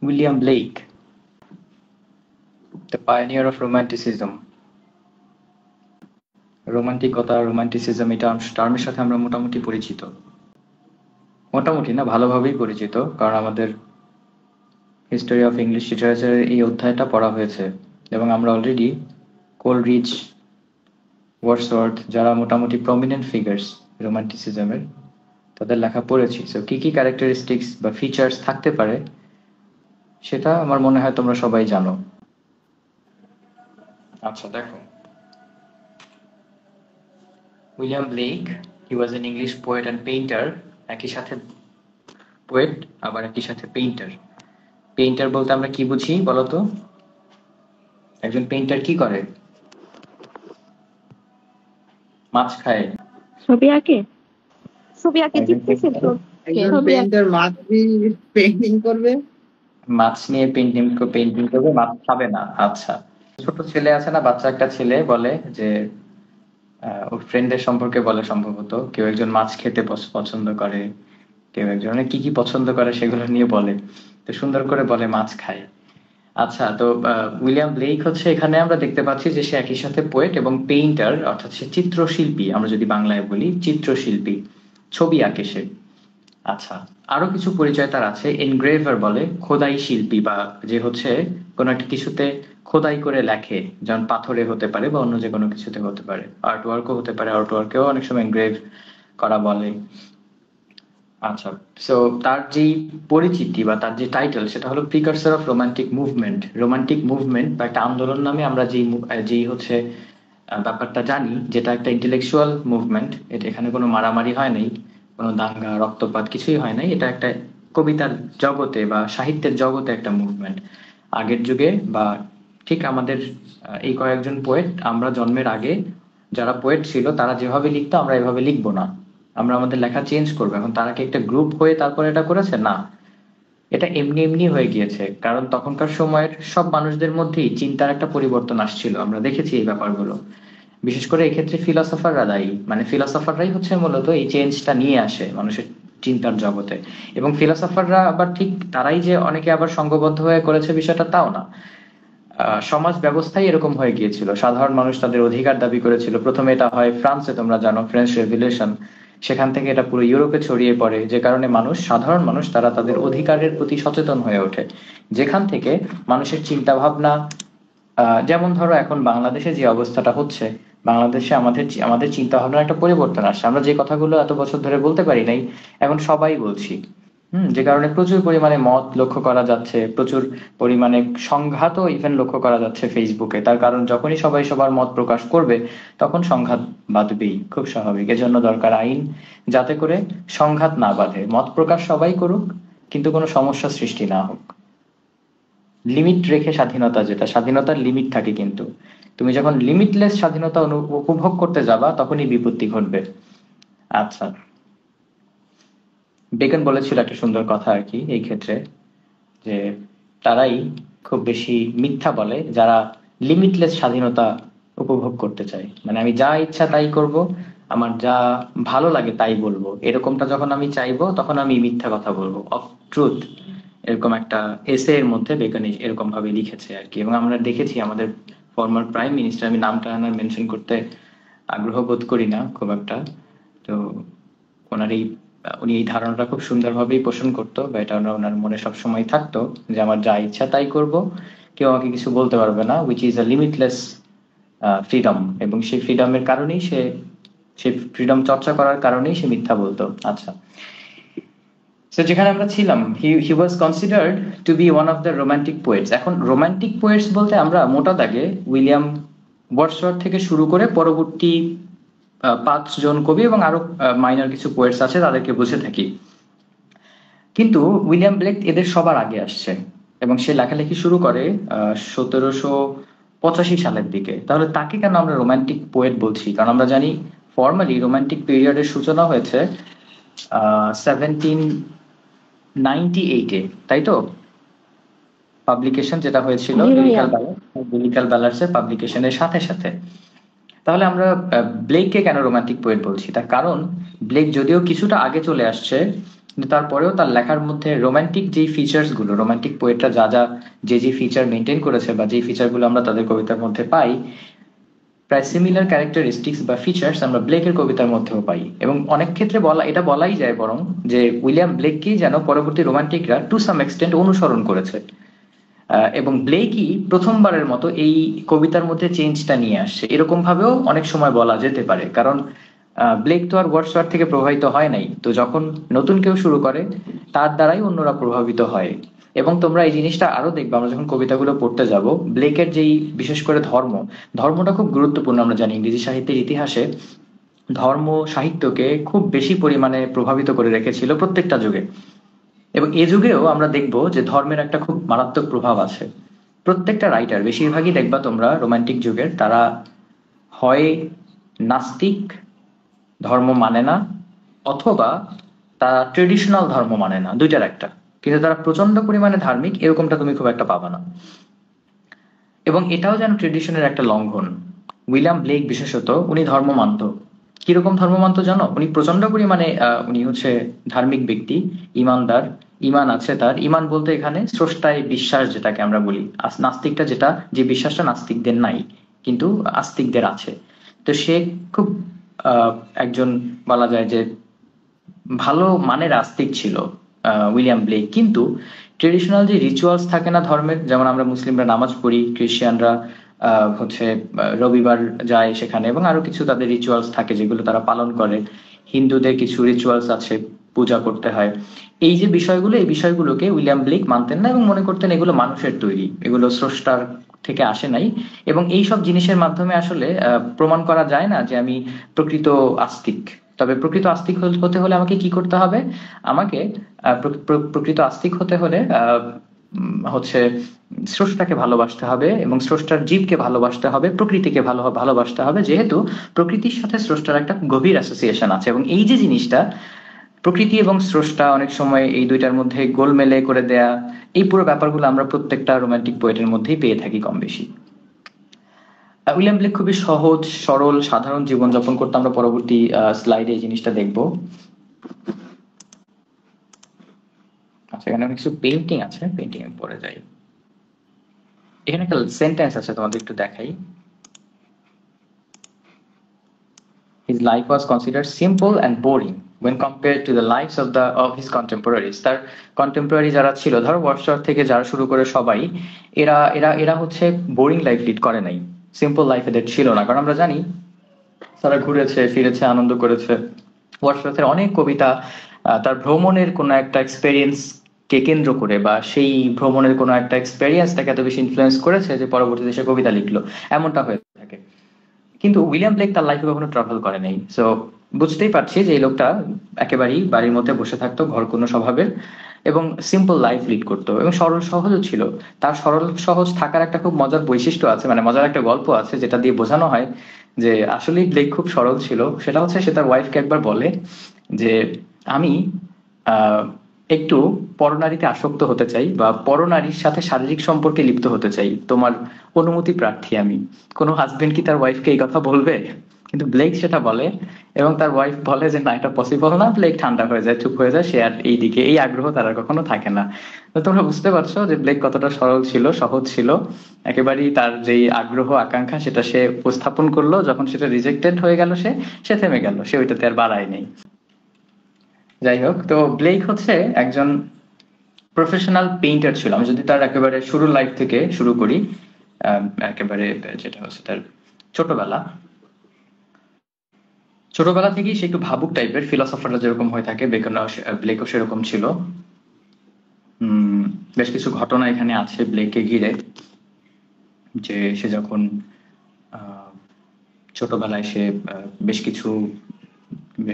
William Blake, the pioneer of romanticism. রোমান্টিকতা, romanticism এটা টার্মের সাথে আমরা মোটামুটি পরিচিত। মোটামুটি না, ভালোভাবেই পরিচিত, কারণ আমাদের হিস্টোরি অফ ইংলিশ লিটারেচারের এই অধ্যায়টা পড়া হয়েছে এবং আমরা অলরেডি কোলরিজ, ওয়ার্ডসওয়ার্থ, যারা মোটামুটি প্রমিনেন্ট ফিগার্স রোমান্টিসিজমের, তাদের লেখা পড়েছি। সো কি কি ক্যারেক্টারিস্টিক্স বা ফিচার্স থাকতে পারে সেটা আমার মনে হয় তোমরা সবাই জানো। আচ্ছা দেখো, William Blake, he was an English poet and painter. একই সাথে পোয়েট আবার একই সাথে পেইন্টার। পেইন্টার বলতে আমরা কি বুঝি বলতো? একজন পেইন্টার কি করে? মাছ খায়। ছবি আঁকে পেইন্টিং করবে, মাছ নিয়ে পেইন্টিং করবে, মাছ খাবে না। আচ্ছা, ছোট ছেলে আছে না, বাচ্চা একটা ছেলে বলে যে ওর ফ্রেন্ডের সম্পর্কে বলে, সম্ভবত কেউ একজন মাছ খেতে পছন্দ করে, কেউ একজন কি কি পছন্দ করে সেগুলো নিয়ে বলে, তো সুন্দর করে বলে মাছ খায়। আচ্ছা, তো উইলিয়াম ব্লেক হচ্ছে, এখানে আমরা দেখতে পাচ্ছি যে সে একই সাথে পোয়েট এবং পেইন্টার, অর্থাৎ সে চিত্রশিল্পী, আমরা যদি বাংলায় বলি চিত্রশিল্পী, ছবি আঁকে সে। আচ্ছা, আরো কিছু পরিচয় তার আছে। এনগ্রেভার বলে, খোদাই শিল্পী, বা যে হচ্ছে কোনো একটা কিছুতে খোদাই করে লেখে, যেমন পাথরে হতে পারে বা অন্য যে কোনো কিছুতে হতে পারে, আর্ট ওয়ার্কও হতে পারে, আর্ট ওয়ার্কেও অনেক সময় এনগ্রেভ করা বলে। আচ্ছা, সো তার যেই পরিচিতি বা তার যে টাইটেল সেটা হলো precursor of romantic movement. Romantic movement বা একটা আন্দোলন নামে আমরা যেই হচ্ছে ব্যাপারটা জানি, যেটা একটা ইন্টেলেকচুয়াল মুভমেন্ট। এটা এখানে কোনো মারামারি হয় নাই, কোনো দাঙ্গা রক্তপাত কিছুই হয় নাই, এটা একটা কবিতার জগতে বা সাহিত্যের জগতে একটা মুভমেন্ট। আগের যুগে বা ঠিক আমাদের এই কয়েকজন পোয়েট, আমরা জন্মের আগে যারা পোয়েট ছিল তারা যেভাবে লিখতো আমরা এভাবে লিখবো না, আমরা আমাদের লেখা চেঞ্জ করবো। এখন তারা কি একটা গ্রুপ হয়ে তারপর এটা করেছে? না, এটা এমনি এমনি হয়ে গিয়েছে, কারণ তখনকার সময়ের সব মানুষদের মধ্যেই চিন্তার একটা পরিবর্তন আসছিল, আমরা দেখেছি এই ব্যাপারগুলো। বিশেষ করে এক্ষেত্রে ফিলসফাররা দায়ী, মানে ফিলসফাররাই হচ্ছে মূলত এই চেঞ্জটা নিয়ে আসে মানুষের চিন্তার জগতে। এবং ফিলসফাররা আবার ঠিক তারাই যে অনেকে আবার সংঘবদ্ধ হয়ে করেছে বিষয়টা তাও না। সমাজ ব্যবস্থাই এরকম হয়ে গিয়েছিল, সাধারণ মানুষ তাদের অধিকার দাবি করেছিল। প্রথমে এটা হয় ফ্রান্সে, তোমরা জানো ফ্রেঞ্চ রেভলিউশন, সেখান থেকে এটা পুরো ইউরোপে ছড়িয়ে পড়ে, যে কারণে মানুষ, সাধারণ মানুষ, তারা তাদের অধিকারের প্রতি সচেতন হয়ে ওঠে। যেখান থেকে মানুষের চিন্তা ভাবনা, যেমন ধরো এখন বাংলাদেশে যে অবস্থাটা হচ্ছে, বাংলাদেশে আমাদের চিন্তা ভাবনার একটা পরিবর্তন আসছে। আমরা যে কথাগুলো এত বছর ধরে বলতে পারি নাই, এখন সবাই বলছি। যে কারণে প্রচুর পরিমাণে মত লক্ষ্য করা যাচ্ছে, প্রচুর পরিমাণে সংঘাতও ইভেন লক্ষ্য করা যাচ্ছে ফেসবুকে। তার কারণ যখনই সবাই সবার মত প্রকাশ করবে তখন সংঘাত বাঁধবেই, খুব স্বাভাবিক। এজন্য দরকার আইন, যাতে করে সংঘাত না বাঁধে, মত প্রকাশ সবাই করুক কিন্তু কোনো সমস্যা সৃষ্টি না হোক। লিমিট রেখে স্বাধীনতা, যেটা স্বাধীনতার লিমিট থাকে, কিন্তু তুমি যখন লিমিটলেস স্বাধীনতা উপভোগ করতে যাবা তখনই বিপত্তি ঘটবে। আচ্ছা, বেকন বলেছিল একটা সুন্দর কথা আর কি এই ক্ষেত্রে, যে তারাই খুব বেশি মিথ্যা বলে যারা লিমিটলেস স্বাধীনতা উপভোগ করতে চায়। মানে আমি যা ইচ্ছা তাই করব, আমার যা ভালো লাগে তাই বলবো, এরকমটা যখন আমি চাইবো তখন আমি মিথ্যা কথা বলবো, অফ ট্রুথ। এরকম একটা এসে এর মধ্যে বেকন এরকম ভাবে লিখেছে আর কি। এবং আমরা দেখেছি আমাদের ফর্মার প্রাইম মিনিস্টার, আমি নামটা মেনশন করতে আগ্রহ বোধ করি না খুব একটা, তো ওনার এই উনি এই ধারণাটা খুব সুন্দরভাবেই পোষণ করতো, বা এটা ওনার মনে সবসময় থাকতো যে আমার যা ইচ্ছা তাই করব, কেউ আমাকে কিছু বলতে পারবে না, which is a limitless freedom. এবং সেই ফ্রিডমের কারণেই সেই ফ্রিডম চর্চা করার কারণেই সে মিথ্যা বলতো। আচ্ছা, সো যেখানে আমরা ছিলাম, he was considered to be one of the romantic poets. এখন রোমান্টিক পোয়েটস বলতে আমরা মোটা দাগে উইলিয়াম ওয়ার্ডসওয়ার্থ থেকে শুরু করে পরবর্তী 5 জন কবি এবং আরো মাইনর কিছু পোয়েটস আছে তাদেরকে বুঝে থাকি, কিন্তু উইলিয়াম ব্লেক এদের সবার আগে আসছে এবং সে লেখালেখি শুরু করে 1785 সালের দিকে। তাহলে তাকে কেন আমরা রোমান্টিক পোয়েট বলছি? কারণ আমরা জানি ফর্মালি রোমান্টিক পিরিয়ডের সূচনা হয়েছে 1798-এ, তাই তো? পাবলিকেশন যেটা হয়েছিল লিরিক্যাল ব্যালান্স এর পাবলিকেশনের সাথে সাথে। তাহলে আমরা ব্লেককে কেন রোমান্টিক পোয়েট বলছি? তার কারণ ব্লেক যদিও কিছুটা আগে চলে আসছে, কিন্তু তারপরেও তার লেখার মধ্যে রোমান্টিক যে ফিচার্স গুলো, রোমান্টিক পোয়েটরা যে ফিচার মেনটেন করেছে বা যে ফিচার গুলো আমরা তাদের কবিতার মধ্যে পাই, প্রায় সিমিলার ক্যারেক্টারিস্টিক্স বা ফিচার্স আমরা ব্লেকের কবিতার মধ্যেও পাই। এবং অনেক ক্ষেত্রে বলাই যায় বরং যে উইলিয়াম ব্লেককেই যেন পরবর্তী রোমান্টিকরা টু সাম এক্সটেন্ট অনুসরণ করেছে। এবং ব্লেকই প্রথমবারের মতো এই কবিতার মধ্যে চেঞ্জটা নিয়ে আসছে, এরকম ভাবেও অনেক সময় বলা যেতে পারে। কারণ ব্লেক তো আর ওয়ার্ডসওয়ার্থ থেকে প্রভাবিত হয় নাই, তো যখন নতুন কেউ শুরু করে তার দ্বারাই অন্যরা প্রভাবিত হয়। এবং তোমরা এই জিনিসটা আরো দেখবে আমরা যখন কবিতাগুলো পড়তে যাব, ব্লেকের যেই বিশেষ করে ধর্মটা খুব গুরুত্বপূর্ণ। আমরা জানি ইংরেজি সাহিত্যের ইতিহাসে ধর্ম সাহিত্যকে খুব বেশি পরিমাণে প্রভাবিত করে রেখেছিল প্রত্যেকটা যুগে। এবং এ যুগেও আমরা দেখব যে ধর্মের একটা খুব মারাত্মক প্রভাব আছে। প্রত্যেকটা রাইটার, বেশিরভাগই দেখবা তোমরা রোমান্টিক যুগের, তারা হয় নাস্তিক, ধর্ম মানে না, অথবা তারা ট্রেডিশনাল ধর্ম মানে না, দুইটার একটা। কিন্তু তারা প্রচন্ড পরিমাণে ধার্মিক, এরকমটা তুমি খুব একটা পাবা না। এবং এটাও যেন ট্রেডিশনের একটা লঙ্ঘন। উইলিয়াম ব্লেক বিশেষত উনি ধর্ম মানত। কিরকম ধর্ম মানত জানো? উনি প্রচন্ড পরিমাণে উনি হচ্ছে ধার্মিক ব্যক্তি, ইমানদার, ইমান আছে তার। ইমান বলতে এখানে স্রষ্টায় বিশ্বাস, যেটাকে আমরা বলি। নাস্তিকটা যেটা, যে বিশ্বাসটা নাস্তিকদের নাই কিন্তু আস্তিকদের আছে। তো সে খুব আহ একজন, বলা যায় যে ভালো মানের আস্তিক ছিল উইলিয়াম ব্লেক। কিন্তু ট্রেডিশনাল যে রিচুয়ালস থাকে না ধর্মের, যেমন আমরা মুসলিমরা নামাজ পড়ি, ক্রিশ্চিয়ানরা হচ্ছে রবিবার যায় সেখানে, এবং আরো কিছু তাদের রিচুয়ালস থাকে যেগুলো তারা পালন করে। হিন্দুদের কিছু রিচুয়ালস আছে, পূজা করতে হয়। এই যে বিষয়গুলো, এই বিষয়গুলোকে উইলিয়াম ব্লেক মানতেন না এবং মনে করতেন এগুলো মানুষের তৈরি, এগুলো স্রষ্টার থেকে আসে নাই। এবং এই সব জিনিসের মাধ্যমে আসলে প্রমাণ করা যায় না যে আমি প্রকৃত আস্তিক। তবে প্রকৃত আস্তিক হতে হলে আমাকে কি করতে হবে? আমাকে প্রকৃত আস্তিক হতে হলে হচ্ছে স্রষ্টাকে ভালোবাসতে হবে এবং স্রষ্টার জীবকে ভালোবাসতে হবে, প্রকৃতিকে ভালোবাসতে হবে, যেহেতু প্রকৃতির সাথে স্রষ্টার একটা গভীর অ্যাসোসিয়েশন আছে। এবং এই যে জিনিসটা, প্রকৃতি এবং স্রষ্টা অনেক সময় এই দুইটার মধ্যে গোলমেলে করে দেয়া, এই পুরো ব্যাপারগুলো আমরা প্রত্যেকটা রোমান্টিক পোয়েটের মধ্যেই পেয়ে থাকি কম বেশি। উইলিয়াম ব্লেক খুবই সহজ সরল সাধারণ জীবনযাপন করতে, আমরা পরবর্তী স্লাইডে এই জিনিসটা দেখবো। আচ্ছা, এখানে অনেক কিছু পেইন্টিং আছে, পেইন্টিং এ পরে যাই। এখানে একটা সেন্টেন্স আছে, তোমাদের একটু দেখাই। His life was considered simple and boring when compared to the lives of his contemporaries. তার কন্টেম্পোরারি যারা ছিল, ধরো ওয়ার্ডসওয়ার্থ থেকে যারা শুরু করে সবাই, এরা এরা এরা হচ্ছে বোরিং লাইফ লিড করে নাই, সিম্পল লাইফ এদের ছিল না। কারণ আমরা জানি তারা ঘুরেছে ফিরেছে, আনন্দ করেছে। ওয়ার্ডসওয়ার্থের অনেক কবিতা তার ভ্রমণের কোনো একটা এক্সপেরিয়েন্স কে কেন্দ্র করে, বা সেই ভ্রমণের কোনো একটা এক্সপেরিয়েন্স তাকে এত বেশি ইনফ্লুয়েন্স করেছে যে পরবর্তীতে সে কবিতা লিখলো, এমনটা হয়ে থাকে। কিন্তু উইলিয়াম ব্লেক তার লাইফে কখনো ট্রাভেল করে নাই। সো বুঝতেই পারছি যে এই লোকটা একেবারেই বাড়ির মধ্যে বসে থাকতো, ঘর কোনো স্বভাবের, এবং সিম্পল লাইফ লিড করতো, এবং সরল সহজও ছিল। তার সরল সহজ থাকার একটা খুব মজার বৈশিষ্ট্য আছে, মানে মজার একটা গল্প আছে যেটা দিয়ে বোঝানো হয় যে আসলেই ব্লেক খুব সরল ছিল। সেটা হচ্ছে, সে তার ওয়াইফকে একবার বলে যে আমি আহ একটু পরনারীতে আসক্ত হতে চাই, বা পরনারীর সাথে শারীরিক সম্পর্কে লিপ্ত হতে চাই, তোমার অনুমতি প্রার্থী আমি। কোনো হাজবেন্ড কি তার ওয়াইফকে এই কথা বলবে? কিন্তু ব্লেক সেটা বলে, এবং তার ওয়াইফ বলে যে না, এটা পসিবল না। ব্লেক ঠান্ডা হয়ে যায়, চুপ হয়ে যায়, সে আর এই দিকে এই আগ্রহ তার আর কখনো থাকে না। তো তোমরা বুঝতে পারছো যে ব্লেক কতটা সরল ছিল, সহজ ছিল। একেবারেই তার যেই আগ্রহ আকাঙ্ক্ষা সেটা সে উপস্থাপন করলো, যখন সেটা রিজেক্টেড হয়ে গেল সে সে থেমে গেল, সে ওইটাতে আর বাড়ায় নেই। যাই হোক, তো ব্লেক হচ্ছে একজন প্রফেশনাল পেইন্টার ছিল। আমি যদি তার একেবারে শুরুর লাইফ থেকে শুরু করি, একেবারে যেটা হচ্ছে তার ছোটবেলা, ছোটবেলা থেকেই সে একটু ভাবুক টাইপের, ফিলোসফাররা যেরকম হয়ে থাকে, ব্লেকও সেরকম ছিল। বেশ কিছু ঘটনা এখানে আছে ব্লেককে ঘিরে, যে সে যখন ছোটবেলায় সে বেশ কিছু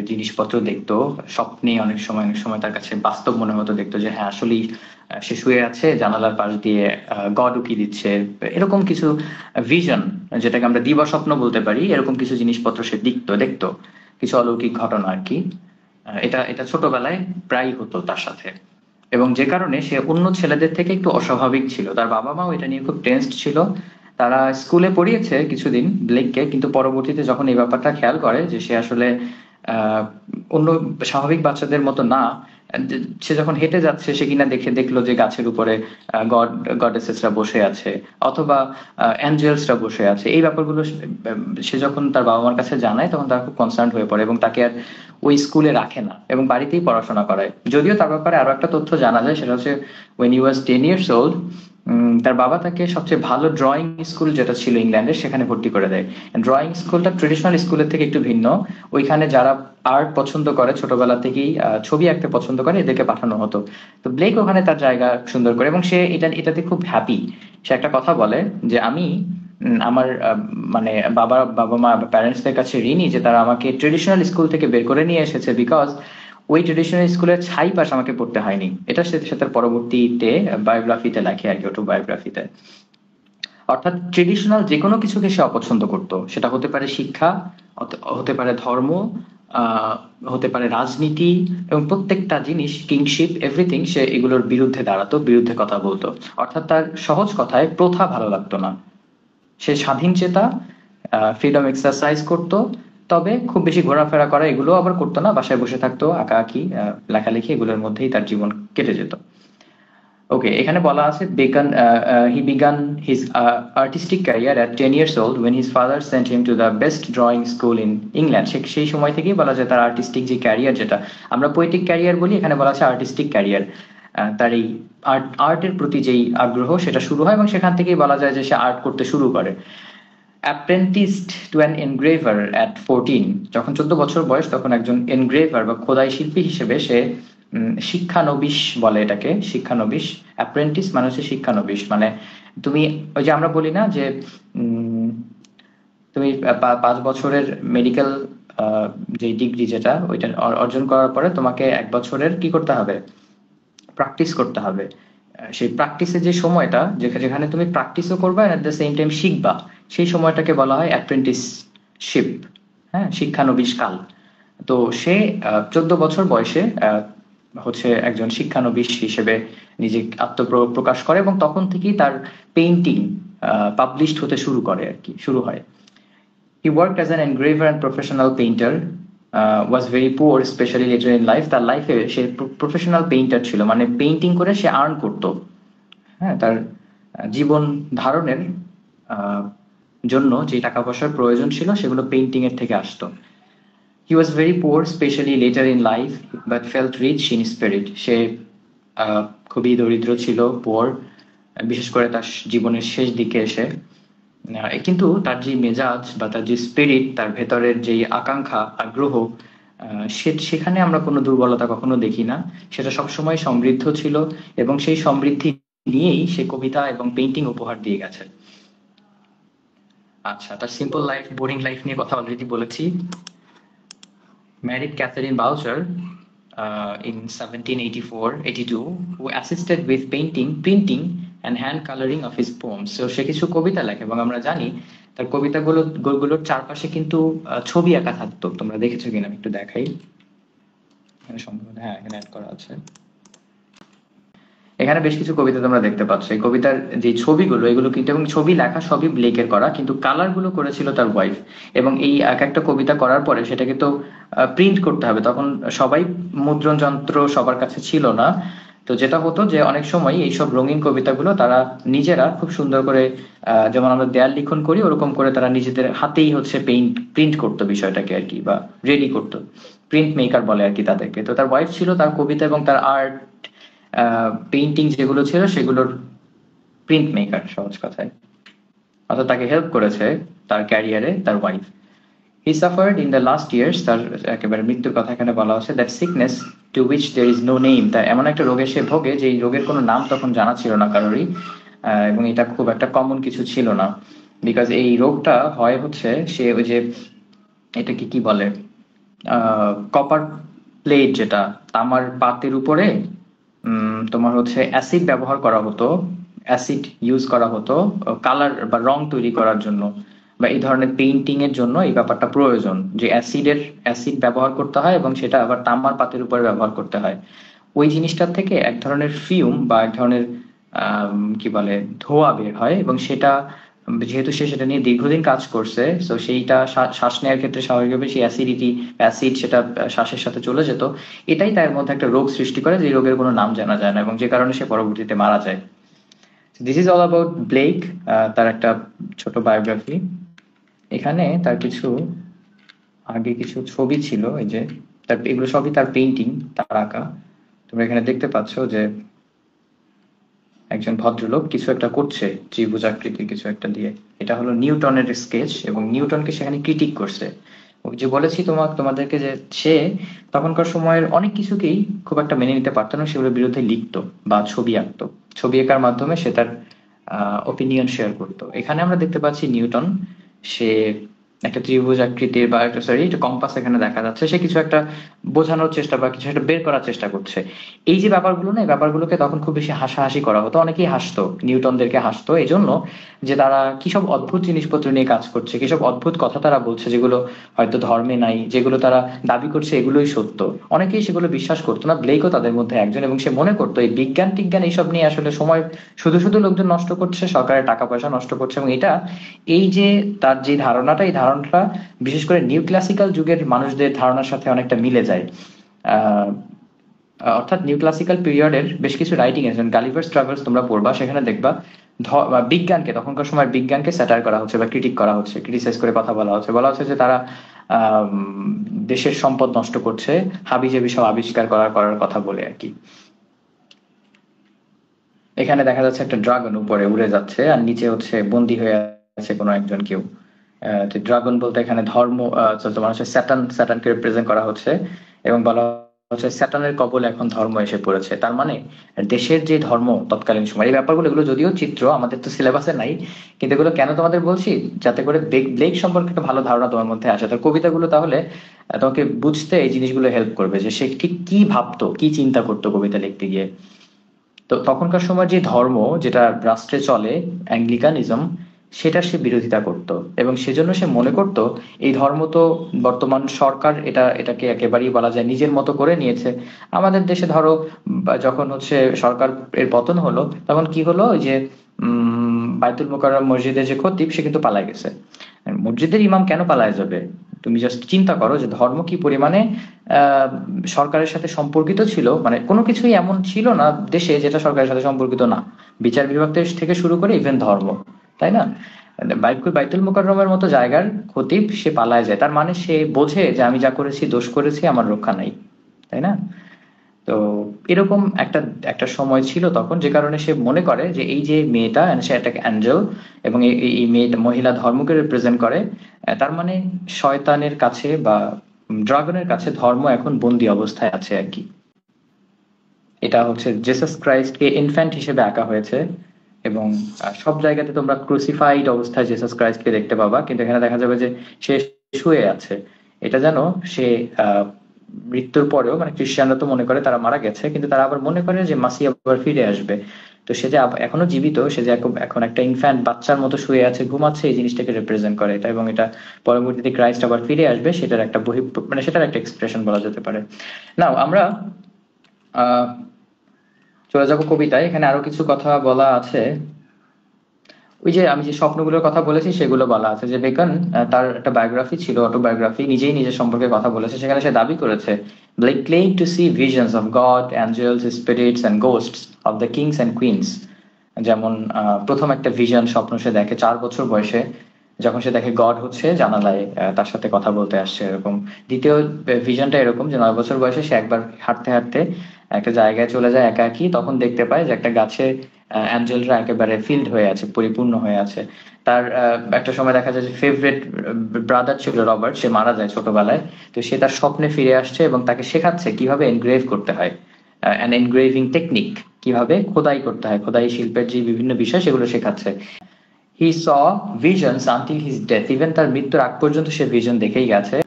জিনিসপত্র দেখতো স্বপ্নে, অনেক সময় তার কাছে বাস্তব মনে হতো, দেখতো যে হ্যাঁ আসলেই সে শুয়ে আছে, জানালার পাশ দিয়ে গড উকি দিচ্ছে, এরকম কিছু ভিশন, যেটাকে আমরা দিবা স্বপ্ন বলতে পারি, এরকম কিছু জিনিসপত্র সে দেখতো কিছু অলৌকিক ঘটনা আর কি। এটা এটা ছোটবেলায় প্রায় হতো তার সাথে, এবং যে কারণে সে অন্য ছেলেদের থেকে একটু অস্বাভাবিক ছিল। তার বাবা মাও এটা নিয়ে খুব টেনসড ছিল। তারা স্কুলে পড়িয়েছে কিছুদিন ব্লেককে, কিন্তু পরবর্তীতে যখন এই ব্যাপারটা খেয়াল করে যে সে আসলে অন্য স্বাভাবিক বাচ্চাদের মতো না, সে যখন হেঁটে যাচ্ছে সে কিনা দেখলো যে গাছের উপরে গডেসেসরা বসে আছে, অথবা অ্যাঞ্জেলসরা বসে আছে। এই ব্যাপারগুলো সে যখন তার বাবা মার কাছে জানায় তখন তারা খুব কনসার্ন হয়ে পড়ে এবং তাকে আর ওই স্কুলে রাখে না এবং বাড়িতেই পড়াশোনা করায়। যদিও তার ব্যাপারে আরো একটা তথ্য জানা যায়, সেটা হচ্ছে when he was 10 years old, তার বাবা তাকে সবচেয়ে ভালো ড্রয়িং স্কুল যেটা ছিল ইংল্যান্ডের সেখানে ভর্তি করে দেয়। ড্রয়িং স্কুলটা ট্রেডিশনাল স্কুলের থেকে একটু ভিন্ন। ওইখানে যারা আর্ট পছন্দ করে, ছোটবেলা থেকেই ছবি আঁকতে পছন্দ করে, এদেরকে পাঠানো হতো। তো ব্লেক ওখানে তার জায়গা সুন্দর করে, এবং সে এটাতে খুব হ্যাপি। সে একটা কথা বলে যে আমি আমার মানে বাবা মা প্যারেন্টসদের কাছে ঋণী যে তারা আমাকে ট্রেডিশনাল স্কুল থেকে বের করে নিয়ে এসেছে, বিকজ ওই ট্রেডিশনাল স্কুলের ছাই পাশ আমাকে পড়তে হয়নি। এটা সে তার পরবর্তীতে বায়োগ্রাফিতে লেখে আর কি, অটোবায়োগ্রাফিতে। অর্থাৎ ট্রেডিশনাল যে কোনো কিছুকে সে অপছন্দ করত, সেটা হতে পারে শিক্ষা, হতে পারে ধর্ম, হতে পারে রাজনীতি, এবং প্রত্যেকটা জিনিস, কিংশিপ, এভরিথিং, সে এগুলোর বিরুদ্ধে দাঁড়াতো, বিরুদ্ধে কথা বলতো। অর্থাৎ তার সহজ কথায় প্রথা ভালো লাগতো না। সে স্বাধীন চেতা, ফ্রিডম এক্সারসাইজ করতো, তবে খুব বেশি ঘোরাফেরা করা এগুলো আবার করতো না। বাসায় বসে থাকতো, আঁকাআঁকি, লেখালেখি, এগুলোর মধ্যেই তার জীবন কেটে যেত। ওকে, এখানে বলা আছে he began his artistic career at 10 years old when his father sent him to the best drawing school in England. সেই সময় থেকেই বলা যায় তার আর্টিস্টিক যে ক্যারিয়ার, যেটা আমরা পোয়েটিক ক্যারিয়ার বলি, এখানে বলা আছে আর্টিস্টিক ক্যারিয়ার। তার এই আর্টের প্রতি যেই আগ্রহ সেটা শুরু হয়, এবং সেখান থেকেই বলা যায় যে সে আর্ট করতে শুরু করে। apprenticed to an engraver at 14, যখন 14 বছর বয়স তখন একজন এনগ্রেভার বা খোদাই শিল্পী হিসেবে সে শিক্ষানবিশ বলে এটাকে, শিক্ষানবিশ। অ্যাপ্রেন্টিস মানে হচ্ছে শিক্ষানবিশ, মানে তুমি ওই যে আমরা বলি না যে তুমি 5 বছরের মেডিকেল যে ডিগ্রি যেটা ওইটা অর্জন করার পরে তোমাকে 1 বছরের কি করতে হবে, প্র্যাকটিস করতে হবে। সেই প্র্যাকটিসের যে সময়টা, যেখানে তুমি প্র্যাকটিসও করবা এট দ্য সেম টাইম শিখবা, সেই সময়টাকে বলা হয় অ্যাপ্রেন্টিসশিপ। হ্যাঁ, শিক্ষানবিশ কাল। তো সে 14 বছর বয়সে হচ্ছে একজন শিক্ষানবিশ হিসেবে নিজে আত্মপ্রকাশ করে, এবং তখন থেকেই তার পেইন্টিং পাবলিশড হতে শুরু হয়। He worked as an engraver and professional painter, was very poor especially later in life. তার লাইফে সে প্রফেশনাল পেইন্টার ছিল, মানে পেইন্টিং করে সে আর্ন করতো। হ্যাঁ, তার জীবন ধারণের জন্য যে টাকা পয়সার প্রয়োজন ছিল সেগুলো পেইন্টিং এর থেকে আসতো। He was very poor especially later in life but felt rich in spirit. সে খুবই দরিদ্র ছিল, পোর, বিশেষ করে তার জীবনের শেষ দিকে এসে। কিন্তু তার যে মেজাজ বা তার যে স্পিরিট, তার ভেতরের যে আকাঙ্ক্ষা, আগ্রহ, সেখানে আমরা কোনো দুর্বলতা কখনো দেখি না। সেটা সবসময় সমৃদ্ধ ছিল, এবং সেই সমৃদ্ধি নিয়েই সে কবিতা এবং পেইন্টিং উপহার দিয়ে গেছে। আচ্ছা, তার সিম্পল লাইফ, বোরিং লাইফ নিয়ে কথা অলরেডি বলেছি। Married Catherine Boucher in 1782, who assisted with painting, printing and hand coloring of his poems. So সে কিছু কবিতা লেখে, এবং আমরা জানি তার কবিতাগুলোর চারপাশে কিন্তু ছবি আঁকা থাকতো। তোমরা দেখেছো কিনা একটু দেখাই, এখানে সম্ভবত, হ্যাঁ এখানে অ্যাড করা আছে। এখানে বেশ কিছু কবিতা তোমরা দেখতে পাচ্ছ। এই কবিতার যে ছবিগুলো, এগুলো কিন্তু, এবং ছবি লেখা সবই ব্লেকের করা, কিন্তু কালার গুলো করেছিল তার ওয়াইফ। এবং এই এক একটা কবিতা করার পরে সেটাকে তো প্রিন্ট করতে হবে, তখন সবাই মুদ্রণ যন্ত্র সবার কাছে ছিল না। তো যেটা হতো যে অনেক সময় এইসব রঙিন কবিতাগুলো তারা নিজেরা খুব সুন্দর করে, যেমন আমরা দেয়াল লিখন করি ওরকম করে তারা নিজেদের হাতেই হচ্ছে প্রিন্ট করতো বিষয়টাকে আর কি, বা রেডি করতো। প্রিন্ট মেকার বলে আর কি তাদেরকে। তো তার ওয়াইফ ছিল তার কবিতা এবং তার আর্ট, পেইন্টিং যেগুলো ছিল সেগুলোর প্রিন্ট মেকার, সহজ কথায়। অর্থাৎ তাকে হেল্প করেছে তার ক্যারিয়ারে তার wife. He suffered in the last years, তার একেবারে মৃত্যুর কথা এখানে বলা হচ্ছে, that sickness to which there is no name. তার এমন একটা রোগে সে ভোগে যে এই রোগের কোনো নাম তখন জানা ছিল না কারোরই, এবং এটা খুব একটা কমন কিছু ছিল না। বিকজ এই রোগটা হয় হচ্ছে, সে ওই যে এটাকে কি বলে, কপার প্লেট, যেটা তামার পাতের উপরে তোমার হচ্ছে অ্যাসিড ব্যবহার করা হতো, অ্যাসিড ইউজ করা হতো কালার বা রং তৈরি করার জন্য, বা এই ধরনের পেইন্টিং এর জন্য এই ব্যাপারটা প্রয়োজন যে অ্যাসিড ব্যবহার করতে হয়, এবং সেটা আবার তামার পাতের উপরে ব্যবহার করতে হয়। ওই জিনিসটার থেকে এক ধরনের ফিউম বা এক ধরনের কি বলে ধোঁয়া বের হয়, এবং সেটা যেহেতু সে সেটা নিয়ে দীর্ঘদিন কাজ করছে, তো সেইটা শ্বাস নেওয়ার ক্ষেত্রে স্বাভাবিকভাবে সেই অ্যাসিড সেটা শ্বাসের সাথে চলে যেত। এটাই তার মধ্যে একটা রোগ সৃষ্টি করে, যে রোগের কোনো নাম জানা যায় না এবং যে কারণে সে পরবর্তীতে মারা যায়। This is all about Blake, তার একটা ছোট বায়োগ্রাফি। এখানে তার কিছু আগে কিছু ছবি ছিল, এই যে তার এগুলো সবই তার পেইন্টিং, তার আঁকা। তোমরা এখানে দেখতে পাচ্ছ যে একজন ভদ্রলোক কিছু একটা করছে ত্রিভুজাকৃতির কিছু একটা দিয়ে। এটা হলো নিউটনের স্কেচ এবং নিউটনকে সেখানে ক্রিটিক করছে। ওই যে বলেছি তোমাদেরকে যে সে তখনকার সময়ের অনেক কিছুকেই খুব একটা মেনে নিতে পারতো না, সেগুলোর বিরুদ্ধে লিখতো বা ছবি আঁকতো। ছবি আঁকার মাধ্যমে সে তার ওপিনিয়ন শেয়ার করতো। এখানে আমরা দেখতে পাচ্ছি নিউটন, সে একটা ত্রিভুজ আকৃতির বা একটা সরি একটা কম্পাস এখানে দেখা যাচ্ছে, সে কিছু একটা বোঝানোর চেষ্টা বা কিছু একটা বের করার চেষ্টা করছে। এই যে ব্যাপারগুলো না, এই ব্যাপারগুলোকে তখন খুব বেশি হাসাহাসি করা হতো, অনেকেই হাসতো, নিউটনদেরকে হাসতো এই জন্য যে তারা কি সব অদ্ভুত জিনিসপত্র নিয়ে কাজ করছে, কি সব অদ্ভুত কথা তারা বলছে যেগুলো হয়তো ধর্মে নাই, যেগুলো তারা দাবি করছে এগুলোই সত্য। অনেকেই সেগুলো বিশ্বাস করতো না, ব্লেকও তাদের মধ্যে একজন। এবং সে মনে করতো এই বিজ্ঞান টিজ্ঞান এইসব নিয়ে আসলে সময় শুধু শুধু লোকজন নষ্ট করছে, সরকারের টাকা পয়সা নষ্ট করছে। এবং এটা এই যে তার যে ধারণাটা, এই ধারণাটা বিশেষ করে নিউ ক্লাসিক্যাল যুগের মানুষদের ধারণার সাথে অনেকটা মিলে যায়। আহ অর্থাৎ নিউ ক্লাসিক্যাল পিরিয়ডের বেশ কিছু রাইটিং আছে, গালিভার্স ট্রাভেলস তোমরা পড়বা, সেখানে দেখবা বিজ্ঞানকে, তখনকার সময় বিজ্ঞানকে স্যাটার করা হচ্ছে বা ক্রিটিক করা হচ্ছে, ক্রিটিসাইজ করে কথা বলা হচ্ছে যে তারা দেশের সম্পদ নষ্ট করছে, হাবিজাবি সব আবিষ্কার করার কথা বলে আর কি। এখানে দেখা যাচ্ছে একটা ড্রাগন উপরে উড়ে যাচ্ছে আর নিচে হচ্ছে বন্দী হয়ে আছে কোনো একজন কেউ। ড্রাগন বলতে এখানে ধর্ম, তোমার হচ্ছে স্যাটানকে রিপ্রেজেন্ট করা হচ্ছে এবং বলা হচ্ছে স্যাটানের কবলে এখন ধর্ম এসে পড়েছে। তার মানে দেশের যে ধর্ম তৎকালীন সময়, এই ব্যাপারগুলো এগুলো যদিও চিত্র আমাদের তো সিলেবাসে নাই, কিন্তু এগুলো কেন তোমাদের বলছি, যাতে করে ব্লেক সম্পর্কে একটা ভালো ধারণা তোমার মধ্যে আসে। তার কবিতাগুলো তাহলে তোমাকে বুঝতে এই জিনিসগুলো হেল্প করবে, যে সে ঠিক কি ভাবতো, কি চিন্তা করতো কবিতা লিখতে গিয়ে। তো তখনকার সময় যে ধর্ম যেটা রাষ্ট্রে চলে, অ্যাংলিকানিজম, সেটার সে বিরোধিতা করত এবং সেজন্য সে মনে করত এই ধর্ম তো বর্তমান সরকার এটাকে একেবারেই বলা যায় নিজের মতো করে নিয়েছে। আমাদের দেশে ধরো যখন হচ্ছে সরকার এর পতন হলো, তখন কি হলো, ওই যে বাইতুল মোকাররম মসজিদের যে খতিব সে কিন্তু পালায় গেছে। মসজিদের ইমাম কেন পালায় যাবে? তুমি জাস্ট চিন্তা করো যে ধর্ম কি পরিমাণে আহ সরকারের সাথে সম্পর্কিত ছিল। মানে কোনো কিছুই এমন ছিল না দেশে যেটা সরকারের সাথে সম্পর্কিত না, বিচার বিভাগ থেকে শুরু করে ইভেন ধর্ম, তাই না? বাইতুল মোকাররমের মতো জায়গার খতিব সে পালায় যায়, তার মানে সে বোঝে যে আমি যা করেছি দোষ করেছি, আমার রক্ষা নাই, তাই না? তো এরকম একটা একটা সময় ছিল তখন, যে কারণে সে মনে করে যে এই যে মেয়েটা, সে একটা অ্যাঞ্জেল এবং এই মেয়েটা মহিলা ধর্মকে রিপ্রেজেন্ট করে, তার মানে শয়তানের কাছে বা ড্রাগনের কাছে ধর্ম এখন বন্দি অবস্থায় আছে আর কি। এটা হচ্ছে জেসাস ক্রাইস্টকে ইনফ্যান্ট হিসেবে আঁকা হয়েছে এবং সব জায়গাতে তোমরা ক্রুসিফাইড অবস্থায় জেসাস ক্রাইস্টকে দেখতে পাবা, কিন্তু এখানে দেখা যাবে যে সে শুয়ে আছে। এটা যেন সে মৃত্যুর পরেও, মানে খ্রিস্টানরা তো মনে করে তারা মারা গেছে, কিন্তু তারা আবার মনে করে যে মাসি আবার ফিরে আসবে। তো সে যে এখনো জীবিত, সে যে এখন একটা ইনফ্যান্ট বাচ্চার মতো শুয়ে আছে, ঘুমাচ্ছে, এই জিনিসটাকে রিপ্রেজেন্ট করে এটা। এবং এটা পরবর্তীতে ক্রাইস্ট আবার ফিরে আসবে, সেটার একটা মানে সেটার একটা এক্সপ্রেশন বলা যেতে পারে। নাও আমরা আহ চলে যাবো কবিতায়। এখানে আরো কিছু কথা বলা আছে। ওই যে আমি যে স্বপ্নগুলোর কথা বলেছি সেগুলো বলা আছে, যে বেকন তার একটা বায়োগ্রাফি ছিল, অটোবায়োগ্রাফি, নিজেই নিজের সম্পর্কে কথা বলেছে। সেখানে সে দাবি করেছে, like claim to see visions of God, angels, spirits and ghosts of the kings and queens. যেমন প্রথম একটা ভিশন, স্বপ্ন সে দেখে 4 বছর বয়সে, যখন সে দেখে গড হচ্ছে জানালায় তার সাথে কথা বলতে আসছে এরকম। দ্বিতীয় ভিশনটা এরকম যে 9 বছর বয়সে সে একবার হাঁটতে হাঁটতে একটা জায়গায় চলে যায় একাকী, তখন দেখতে পায় যে একটা গাছে অ্যাঞ্জেলরা একেবারে ফিল্ড হয়ে আছে, পরিপূর্ণ হয়ে আছে। তার একটা সময় দেখা যায় যে ফেভারিট ব্রাদার ছিল রবার্ট, সে মারা যায় ছোটবেলায়। তো সে তার স্বপ্নে ফিরে আসছে এবং তাকে শেখাচ্ছে কিভাবে এনগ্রেভ করতে হয়, অ্যান এনগ্রেভিং টেকনিক, কিভাবে খোদাই করতে হয়, খোদাই শিল্পের যে বিভিন্ন বিষয় সেগুলো শেখাচ্ছে। He saw visions until his death, even তার মৃত্যুর আগ পর্যন্ত সে ভিশন দেখেই গেছে।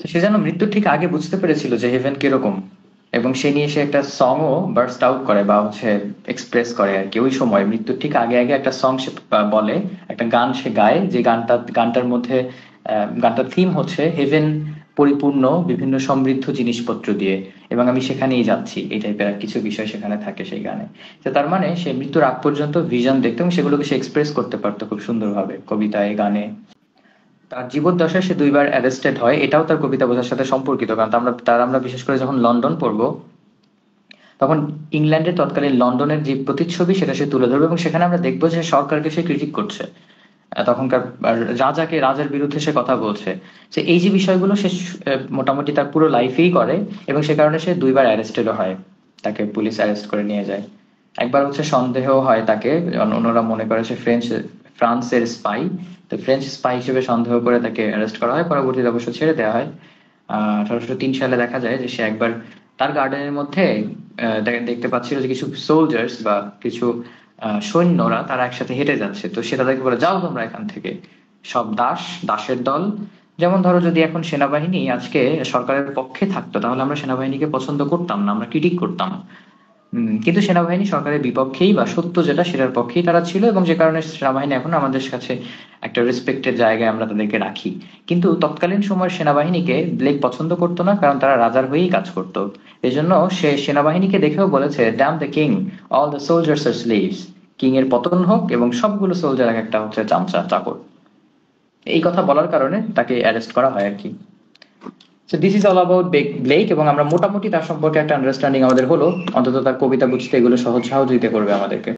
তো সে যেন মৃত্যুর ঠিক আগে বুঝতে পেরেছিল যে হেভেন কিরকম, এবং সে নিয়ে সে একটা সংও বার্স্ট আউট করে বা হচ্ছে এক্সপ্রেস করে আর কি। ওই সময় মৃত্যুর ঠিক আগে আগে একটা সং সে বলে, একটা গান সে গায়, যে গানটার মধ্যে গানটার থিম হচ্ছে হেভেন পরিপূর্ণ বিভিন্ন সমৃদ্ধ জিনিসপত্র দিয়ে, এবং আমি সেখানেই যাচ্ছি, এই টাইপের কিছু বিষয় সেখানে থাকে সেই গানে। তো তার মানে সে মৃত্যুর আগ পর্যন্ত ভিশন দেখতো এবং সেগুলোকে সে এক্সপ্রেস করতে পারতো খুব সুন্দরভাবে কবিতায়, গানে। তার জীবদ্দশায় সে 2 বার অ্যারেস্টেড হয়, এটাও তার কবিতা বোঝার সাথে সম্পর্কিত, কারণ আমরা বিশেষ করে যখন লন্ডন পড়বো, তখন ইংল্যান্ডের তৎকালীন লন্ডনের যে প্রতিচ্ছবি সেটা সে তুলে ধরবে, এবং সেখানে আমরা দেখবো যে সরকারকে সে ক্রিটিক করছে, তখনকার রাজার বিরুদ্ধে সে কথা বলছে। যে এই যে বিষয়গুলো সে মোটামুটি তার পুরো লাইফেই করে, এবং সে কারণে সে 2 বার অ্যারেস্টেডও হয়, তাকে পুলিশ অ্যারেস্ট করে নিয়ে যায়। একবার হচ্ছে সন্দেহ হয় তাকে, অন্যরা মনে করে সে ফ্রান্সের স্পাই, তো ফ্রেঞ্চ স্পাই হিসেবে সন্দেহ করে তাকে অ্যারেস্ট করা হয়, পরবর্তীতে অবশ্য ছেড়ে দেওয়া হয়। 1803 সালে দেখা যায় যে সে একবার তার গার্ডেনের মধ্যে দেখতে পাচ্ছিল যে কিছু সোলজার্স বা কিছু সৈন্যরা তারা একসাথে হেঁটে যাচ্ছে, তো সে তাদেরকে বলে, যাও তোমরা এখান থেকে, সব দাসের দল। যেমন ধরো যদি এখন সেনাবাহিনী আজকে সরকারের পক্ষে থাকতো, তাহলে আমরা সেনাবাহিনীকে পছন্দ করতাম না, আমরা ক্রিটিক করতাম। কিন্তু সেনাবাহিনী সরকারের বিপক্ষেই বা সত্য যেটা সেটার পক্ষেই তারা ছিল, এবং যে কারণে সেনাবাহিনী এখন আমাদের কাছে একটা রেসপেক্টেড জায়গায় আমরা তাদেরকে রাখি। কিন্তু তৎকালীন সময়ের সেনাবাহিনীকে ব্লেক পছন্দ করতো না, কারণ তারা রাজার হয়েই কাজ করতো। এই জন্য সে সেনাবাহিনীকে দেখেও বলেছে, damn the king, all the soldiers are slaves. King এর পতন হোক, এবং সবগুলো সোলজার এক একটা হচ্ছে চাকর। এই কথা বলার কারণে তাকে অ্যারেস্ট করা হয় আর কি। So this is all about Blake, এবং আমরা মোটামুটি তার সম্পর্কে একটা আন্ডারস্ট্যান্ডিং আমাদের হলো, অন্তত তার কবিতা বুঝতে এগুলো সহযোগিতা করবে আমাদেরকে।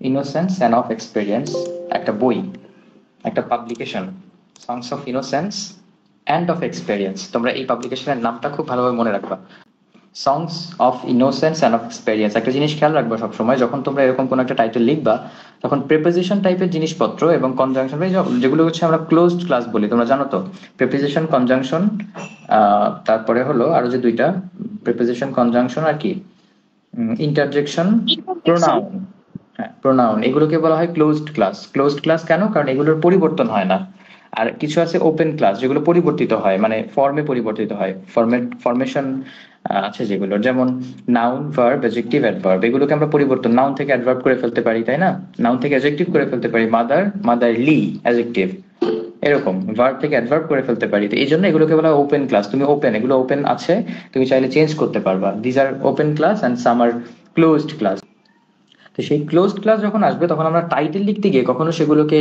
ইনোসেন্স অ্যান্ড অফ এক্সপেরিয়েন্স একটা বই, একটা publication, songs of innocence and of experience. তোমরা এই পাবলিকেশনের নামটা খুব ভালোভাবে মনে রাখবা, সংস of innocence and of experience. একটা জিনিস খেয়াল রাখবা সবসময়, যখন তোমরা এরকম কোনো একটা টাইটেল লিখবা, তখন প্রিপোজিশন টাইপের জিনিসপত্র এবং কনজাংশন, যেগুলো হচ্ছে আমরা ক্লোজড ক্লাস বলি, তোমরা জানো তো, প্রিপোজিশন, কনজাংশন, তারপরে হলো আরো যে দুইটা, প্রিপোজিশন, কনজাংশন আর কি, ইন্টারজেকশন, প্রোনাউন। হ্যাঁ, প্রোনাউন, এগুলোকে বলা হয় ক্লোজড ক্লাস। ক্লোজড ক্লাস কেন? কারণ এগুলোর পরিবর্তন হয় না। আর কিছু আছে ওপেন ক্লাস, যেগুলো পরিবর্তিত হয়, মানে ফর্মে পরিবর্তিত হয়, ফরমেশন আছে যেগুলো, যেমন নাউন, ভার্ব, অ্যাডজেক্টিভ, অ্যাডভার্ব, এগুলোকে আমরা পরিবর্তন, নাউন থেকে অ্যাডভার্ব করে ফেলতে পারি, তাই না? নাউন থেকে অ্যাডজেক্টিভ করে ফেলতে পারি, মাদারলি অ্যাডজেক্টিভ, এরকম ভার্ব থেকে অ্যাডভার্ব করে ফেলতে পারি। তো এই জন্য এগুলোকে বলা হয় ওপেন ক্লাস। তুমি ওপেন, এগুলো ওপেন আছে, তুমি চাইলে চেঞ্জ করতে পারবা। This are open class and some are closed class. তো সেই ক্লোজড ক্লাস যখন আসবে, তখন আমরা টাইটেল লিখতে গিয়ে কখনো সেগুলোকে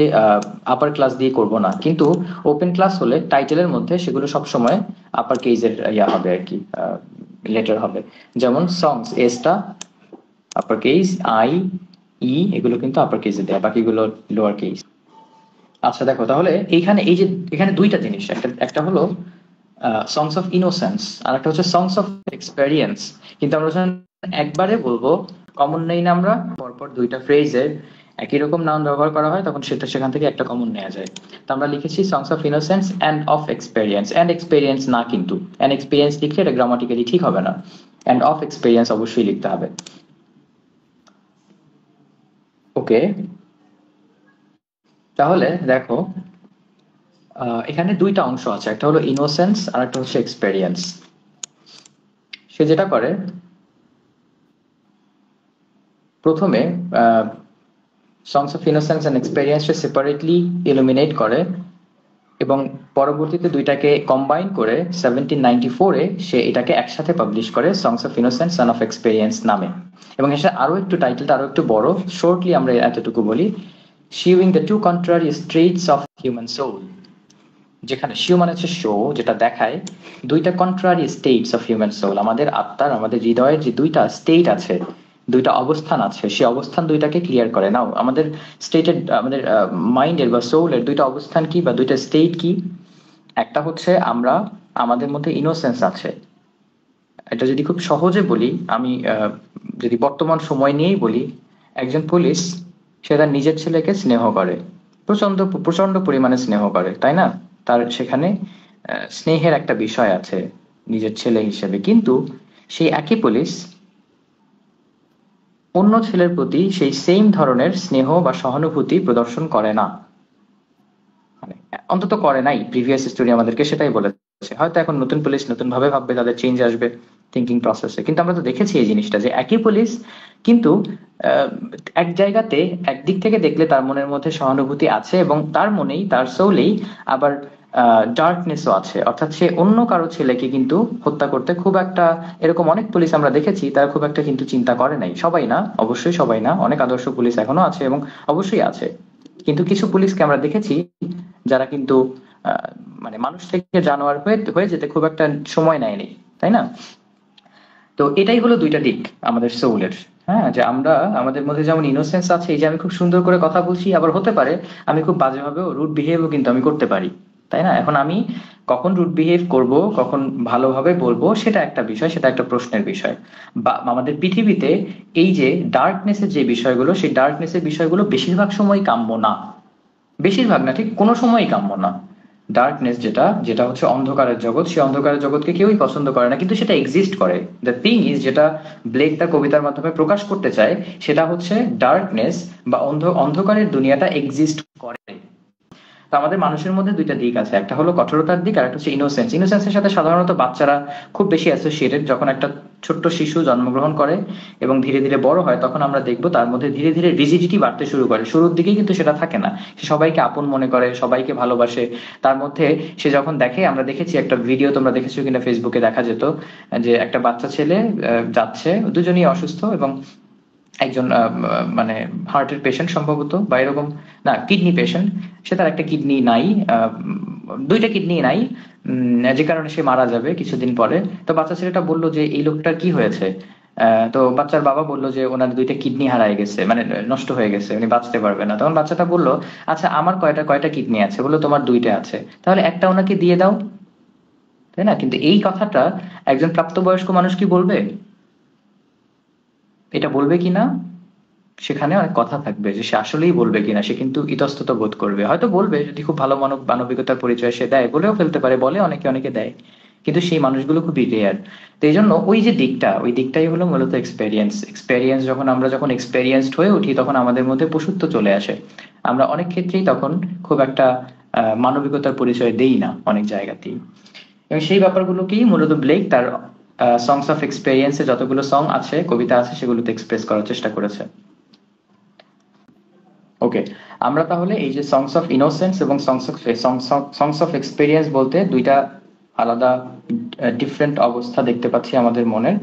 আপার ক্লাস দিয়ে করব না, কিন্তু ওপেন ক্লাস হলে টাইটেলের মধ্যে সেগুলো সবসময় আপার কেসের হবে আর কি, লেটার হবে। যেমন সংস, এসটা আপার কেস, আই, ই, এগুলো কিন্তু আপার কেসে দেয়, বাকিগুলো লোয়ার কেস। আচ্ছা দেখো, তাহলে এখানে দুইটা জিনিস, একটা হলো সংস অফ ইনোসেন্স, আর একটা হচ্ছে সংস অফ এক্সপেরিয়েন্স। কিন্তু আমরা যখন একবারে বলবো, কমন নেই না, আমরা পরপর দুইটা ফ্রেজে একই রকম নাউন ব্যবহার করা হয়, তখন সেখান থেকে একটা কমন নেওয়া যায়। তো আমরা লিখেছি সংস of innocence and of experience. And experience না, কিন্তু অ্যান্ড এক্সপেরিয়েন্স লিখলে এটা গ্রামাটিক্যালি ঠিক হবে না, অ্যান্ড অফ এক্সপেরিয়েন্স অবশ্যই লিখতে হবে। ওকে, তাহলে দেখো, এখানে দুইটা অংশ আছে, একটা হলো ইনোসেন্স আর একটা হচ্ছে এক্সপেরিয়েন্স। সে যেটা করে, প্রথমে songs of innocence and experience separately illuminate করে, এবং পরবর্তীতে দুইটাকে কম্বাইন করে 1794-এ সে এটাকে একসাথে পাবলিশ করে, সংস of innocence son of experience নামে। এবং এটা আরো একটু, টাইটেলটা আরো একটু বড়, শর্টলি আমরা এতটুকু বলি, showing the two contrary states of human soul. যেখানে শিউ মানে হচ্ছে শো, যেটা দেখায় দুইটা contrary states of human soul, আমাদের আত্মার, আমাদের হৃদয়ের যে দুইটা স্টেট আছে, দুইটা অবস্থান আছে, সেই অবস্থান দুইটাকে ক্লিয়ার করে। নাও আমাদের স্টেটের, আমাদের মাইন্ডের বা সোলের দুইটা অবস্থান কি বা দুইটা স্টেট কি? একটা হচ্ছে আমরা, আমাদের মধ্যে ইনোসেন্স আছে। এটা যদি খুব সহজে বলি, আমি যদি বর্তমান সময় নিয়েই বলি, একজন পুলিশ, সে তার নিজের ছেলেকে স্নেহ করে, প্রচন্ড প্রচন্ড পরিমাণে স্নেহ করে, তাই না? তার সেখানে স্নেহের একটা বিষয় আছে নিজের ছেলে হিসেবে। কিন্তু সেই একই পুলিশ অন্য ছেলের প্রতি সেই সেম ধরনের স্নেহ বা সহানুভূতি প্রদর্শন করে না, মানে অন্তত করে নাই। প্রিভিয়াস স্টোরি আমাদেরকে সেটাই বলেছে। হয়তো এখন নতুন পুলিশ নতুন ভাবে ভাববে, তাদের চেঞ্জ আসবে থিঙ্কিং প্রসেসে, কিন্তু আমরা তো দেখেছি এই জিনিসটা, যে একই পুলিশ কিন্তু আহ, এক জায়গাতে একদিক থেকে দেখলে তার মনের মধ্যে সহানুভূতি আছে এবং তার মনেই তার সোলেই আবার ডার্কনেসও আছে, অর্থাৎ সে অন্য কারো ছেলেকে কিন্তু হত্যা করতে খুব একটা, এরকম অনেক পুলিশ আমরা দেখেছি তারা খুব একটা কিন্তু চিন্তা করে নাই, সবাই না, অবশ্যই সবাই না, অনেক আদর্শ পুলিশ এখনো আছে এবং অবশ্যই আছে, কিন্তু কিছু পুলিশকে আমরা দেখেছি যারা কিন্তু আহ, মানে মানুষ থেকে জানোয়ার হয়ে হয়ে যেতে খুব একটা সময় নেয়নি, তাই না? তো এটাই হলো দুইটা দিক আমাদের সোলের। হ্যাঁ, যে আমরা আমাদের মধ্যে যেমন ইনোসেন্স আছে, এই যে আমি খুব সুন্দর করে কথা বলছি, আবার হতে পারে আমি খুব বাজেভাবেও রুড বিহেভও কিন্তু আমি করতে পারি, তাই না? এখন আমি কখন রুড বিহেভ করব, কখন ভালোভাবে বলবো, সেটা একটা বিষয়, সেটা একটা প্রশ্নের বিষয়। বা আমাদের পৃথিবীতে এই যে ডার্কনেসের যে বিষয়গুলো, সেই ডার্কনেসের বিষয়গুলো বেশিরভাগ সময় কাম্য না, বেশিরভাগ না, ঠিক কোনো সময়ই কাম্য না। ডার্কনেস যেটা যেটা হচ্ছে অন্ধকারের জগৎ, সেই অন্ধকারের জগৎকে কেউই পছন্দ করে না, কিন্তু সেটা এক্সিস্ট করে। দ্য থিং ইজ, যেটা ব্লেক তার কবিতার মাধ্যমে প্রকাশ করতে চায়, সেটা হচ্ছে ডার্কনেস বা অন্ধকারের দুনিয়াটা এক্সিস্ট করে। তো আমাদের মানুষের মধ্যে দুইটা দিক আছে, একটা হলো কঠোরতার দিক আর একটা হচ্ছে ইনোসেন্স। ইনোসেন্সের সাথে সাধারণত বাচ্চারা খুব বেশি অ্যাসোসিয়েটেড। যখন একটা ছোট্ট শিশু জন্মগ্রহণ করে এবং ধীরে ধীরে বড় হয়, তখন আমরা দেখবো তার মধ্যে ধীরে ধীরে রিজিডিটি বাড়তে শুরু করে। শুরুর দিকেই কিন্তু সেটা থাকে না, সে সবাইকে আপন মনে করে, সবাইকে ভালোবাসে। তার মধ্যে সে যখন দেখে, আমরা দেখেছি একটা ভিডিও, তোমরা দেখেছো কিনা ফেসবুকে দেখা যেত, যে একটা বাচ্চা ছেলে যাচ্ছে, দুজনেই অসুস্থ এবং একজন মানে হার্টের পেশেন্ট সম্ভবত, বা এরকম, না কিডনি পেশেন্ট, সে তার একটা কিডনি নাই, দুইটা কিডনি নাই, যে কারণে সে মারা যাবে কিছুদিন পরে। তো বাচ্চা ছেলেটা বললো যে এই লোকটার কি হয়েছে? তো বাচ্চার বাবা বললো যে ওনার দুইটা কিডনি হারায় গেছে, মানে নষ্ট হয়ে গেছে, উনি বাঁচতে পারবে না। তখন বাচ্চাটা বললো, আচ্ছা আমার কয়টা কয়টা কিডনি আছে? বললো তোমার দুইটা আছে, তাহলে একটা ওনাকে দিয়ে দাও, তাই না? কিন্তু এই কথাটা একজন প্রাপ্তবয়স্ক মানুষ কি বলবে? এটা বলবে কিনা, সেখানে অনেক কথা থাকবে, যে সে আসলেই বলবে কিনা, সে কিন্তু ইতস্তত বোধ করবে, হয়তো বলবে যদি খুব ভালো মানবিকতার পরিচয় সে দেয়, বলেও ফেলতে পারে, বলে অনেকে, অনেকে দেয়, কিন্তু সেই মানুষগুলো খুবই রেয়ার। তো এই জন্য ওই যে দিকটা, ওই দিকটাই হলো মূলত এক্সপেরিয়েন্স। এক্সপেরিয়েন্স যখন আমরা যখন এক্সপেরিয়েন্সড হয়ে উঠি, তখন আমাদের মধ্যে পশুত্ব চলে আসে। আমরা অনেক ক্ষেত্রেই তখন খুব একটা মানবিকতার পরিচয় দেই না অনেক জায়গাতেই। এবং সেই ব্যাপারগুলোকেই মূলত ব্লেক তার সংস অফ এক্সপেরিয়েন্সে যতগুলো সং আছে, কবিতা আছে, সেগুলোতে এক্সপ্রেস করার চেষ্টা করেছে। ওকে, আমরা তাহলে এই যে সংস অফ ইনোসেন্স এবং সংস অফ এক্সপেরিয়েন্স বলতে দুইটা আলাদা ডিফারেন্ট অবস্থা দেখতে পাচ্ছি আমাদের মনের।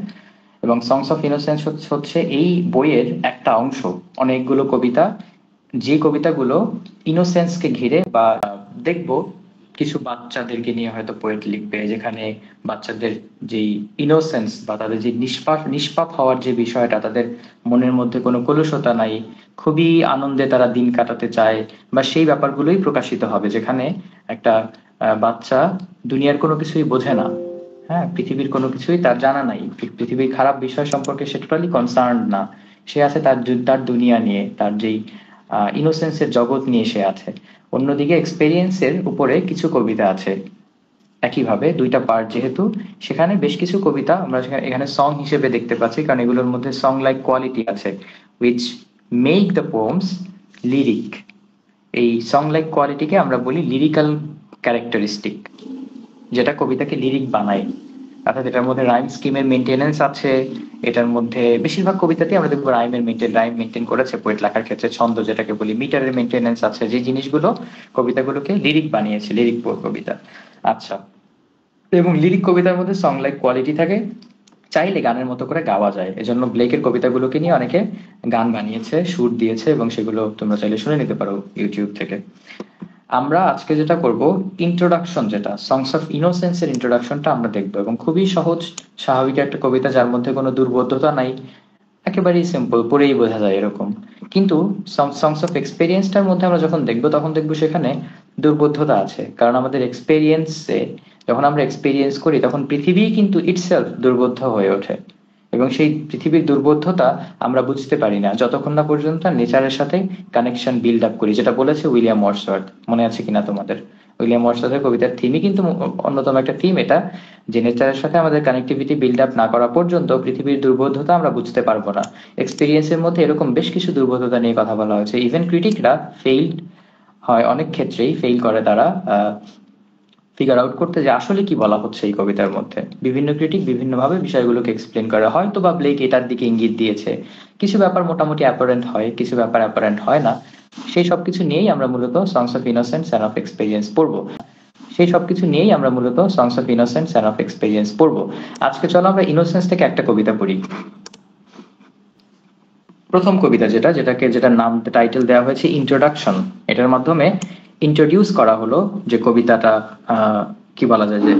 এবং সংস অফ ইনোসেন্স হচ্ছে এই বইয়ের একটা অংশ, অনেকগুলো কবিতা, যে কবিতাগুলো ইনোসেন্সকে ঘিরে, বা দেখবো কিছু বাচ্চাদেরকে নিয়ে হয়তো পোয়েট লিখবে, যেখানে বাচ্চাদের যেই ইনোসেন্স বা তাদের যে নিষ্পাপ নিষ্পাপ হওয়ার যে বিষয়টা, তাদের মনের মধ্যে কোনো কলুষতা নাই, খুবই আনন্দে তারা দিন কাটাতে চায়, বা সেই ব্যাপারগুলোই প্রকাশিত হবে, যেখানে একটা বাচ্চা দুনিয়ার কোনো কিছুই বোঝে না, হ্যাঁ, পৃথিবীর কোনো কিছুই তার জানা নাই, পৃথিবীর খারাপ বিষয় সম্পর্কে সে টোটালি কনসার্ন না, সে আছে তার তার দুনিয়া নিয়ে, তার যেই ইনোসেন্সের জগৎ নিয়ে সে আছে। অন্যদিকে এক্সপেরিয়েন্সের উপরে কিছু কবিতা আছে, একইভাবে দুইটা পার্ট যেহেতু, সেখানে বেশ কিছু কবিতা আমরা এখানে সং হিসেবে দেখতে পাচ্ছি, কারণ এগুলোর মধ্যে সং লাইক কোয়ালিটি আছে, উইচ মেক দ্য পোমস লিরিক। এই সং লাইক কোয়ালিটিকে আমরা বলি লিরিক্যাল ক্যারেক্টারিস্টিক, যেটা কবিতাকে লিরিক বানায়। অর্থাৎ এটার মধ্যে রাইম স্কিমের মেনটেনেন্স আছে, এটার মধ্যে বেশিরভাগ কবিতাতেই আমরা দেখবো রাইম মেনটেন করেছে পোয়েট লেখার ক্ষেত্রে, ছন্দ যেটাকে বলি, মিটারের মেনটেনেন্স আছে, যে জিনিসগুলো কবিতাগুলোকে লিরিক বানিয়েছে, লিরিক কবিতা। আচ্ছা, এবং লিরিক কবিতার মধ্যে সং লাইক কোয়ালিটি থাকে, চাইলে গানের মতো করে গাওয়া যায়, এজন্য ব্লেকের কবিতাগুলোকে নিয়ে অনেকে গান বানিয়েছে, সুর দিয়েছে, এবং সেগুলো তোমরা চাইলে শুনে নিতে পারো ইউটিউব থেকে। আমরা আজকে যেটা করব, ইন্ট্রোডাকশন, যেটা সংস অফ ইনোসেন্স এর ইন্ট্রোডাকশনটা আমরা দেখবো, এবং খুবই সহজ স্বাভাবিক একটা কবিতা, যার মধ্যে কোনো দুর্বোধ্যতা নাই, একেবারেই সিম্পল, পড়েই বোঝা যায় এরকম। কিন্তু সংস অফ এক্সপেরিয়েন্সটার মধ্যে আমরা যখন দেখবো, তখন দেখবো সেখানে দুর্বোধ্যতা আছে, কারণ আমাদের এক্সপেরিয়েন্সে, যখন আমরা এক্সপেরিয়েন্স করি, তখন পৃথিবী কিন্তু ইটসেলফ দুর্বোধ্য হয়ে ওঠে, এবং সেই পৃথিবীর দুর্বোধ্যতা আমরা বুঝতে পারি না যতক্ষণ না পর্যন্ত নেচারের সাথে কানেকশন বিল্ড আপ করি, যেটা বলেছে উইলিয়াম ওয়ার্ডসওয়ার্থ, মনে আছে কিনা তোমাদের? উইলিয়াম ওয়ার্ডসওয়ার্থের কবিতার থিমই কিন্তু অন্যতম একটা থিম এটা, যে নেচারের সাথে আমাদের কানেক্টিভিটি বিল্ড আপ না করা পর্যন্ত পৃথিবীর দুর্বোধ্যতা আমরা বুঝতে পারবো না। এক্সপিরিয়েন্সের মধ্যে এরকম বেশ কিছু দুর্বোধ্যতা নিয়ে কথা বলা হয়েছে, ইভেন ক্রিটিকরা ফেইল্ড হয়, অনেক ক্ষেত্রেই ফেইল করে তারা, ফিগার আউট করতে যে আসলে কি বলা হচ্ছে এই কবিতার মধ্যে। বিভিন্ন ক্রিটিক বিভিন্নভাবে বিষয়গুলোকে এক্সপ্লেন করে, হয়তো বা ব্লেক এটার দিকে ইঙ্গিত দিয়েছে, কিছু ব্যাপার মোটামুটি অ্যাপারেন্ট হয়, কিছু ব্যাপার অ্যাপারেন্ট হয় না। সেই সবকিছু নিয়েই আমরা মূলত সংস of innocence and of experience পড়বো। আজকে চলো আমরা ইনোসেন্স থেকে একটা কবিতা পড়ি। প্রথম কবিতা যেটার নাম টাইটেল দেওয়া হয়েছে ইন্ট্রোডাকশন। এটার মাধ্যমে ইন্ট্রোডিউস করা হলো যে কবিতাটা কি বলা যায় যে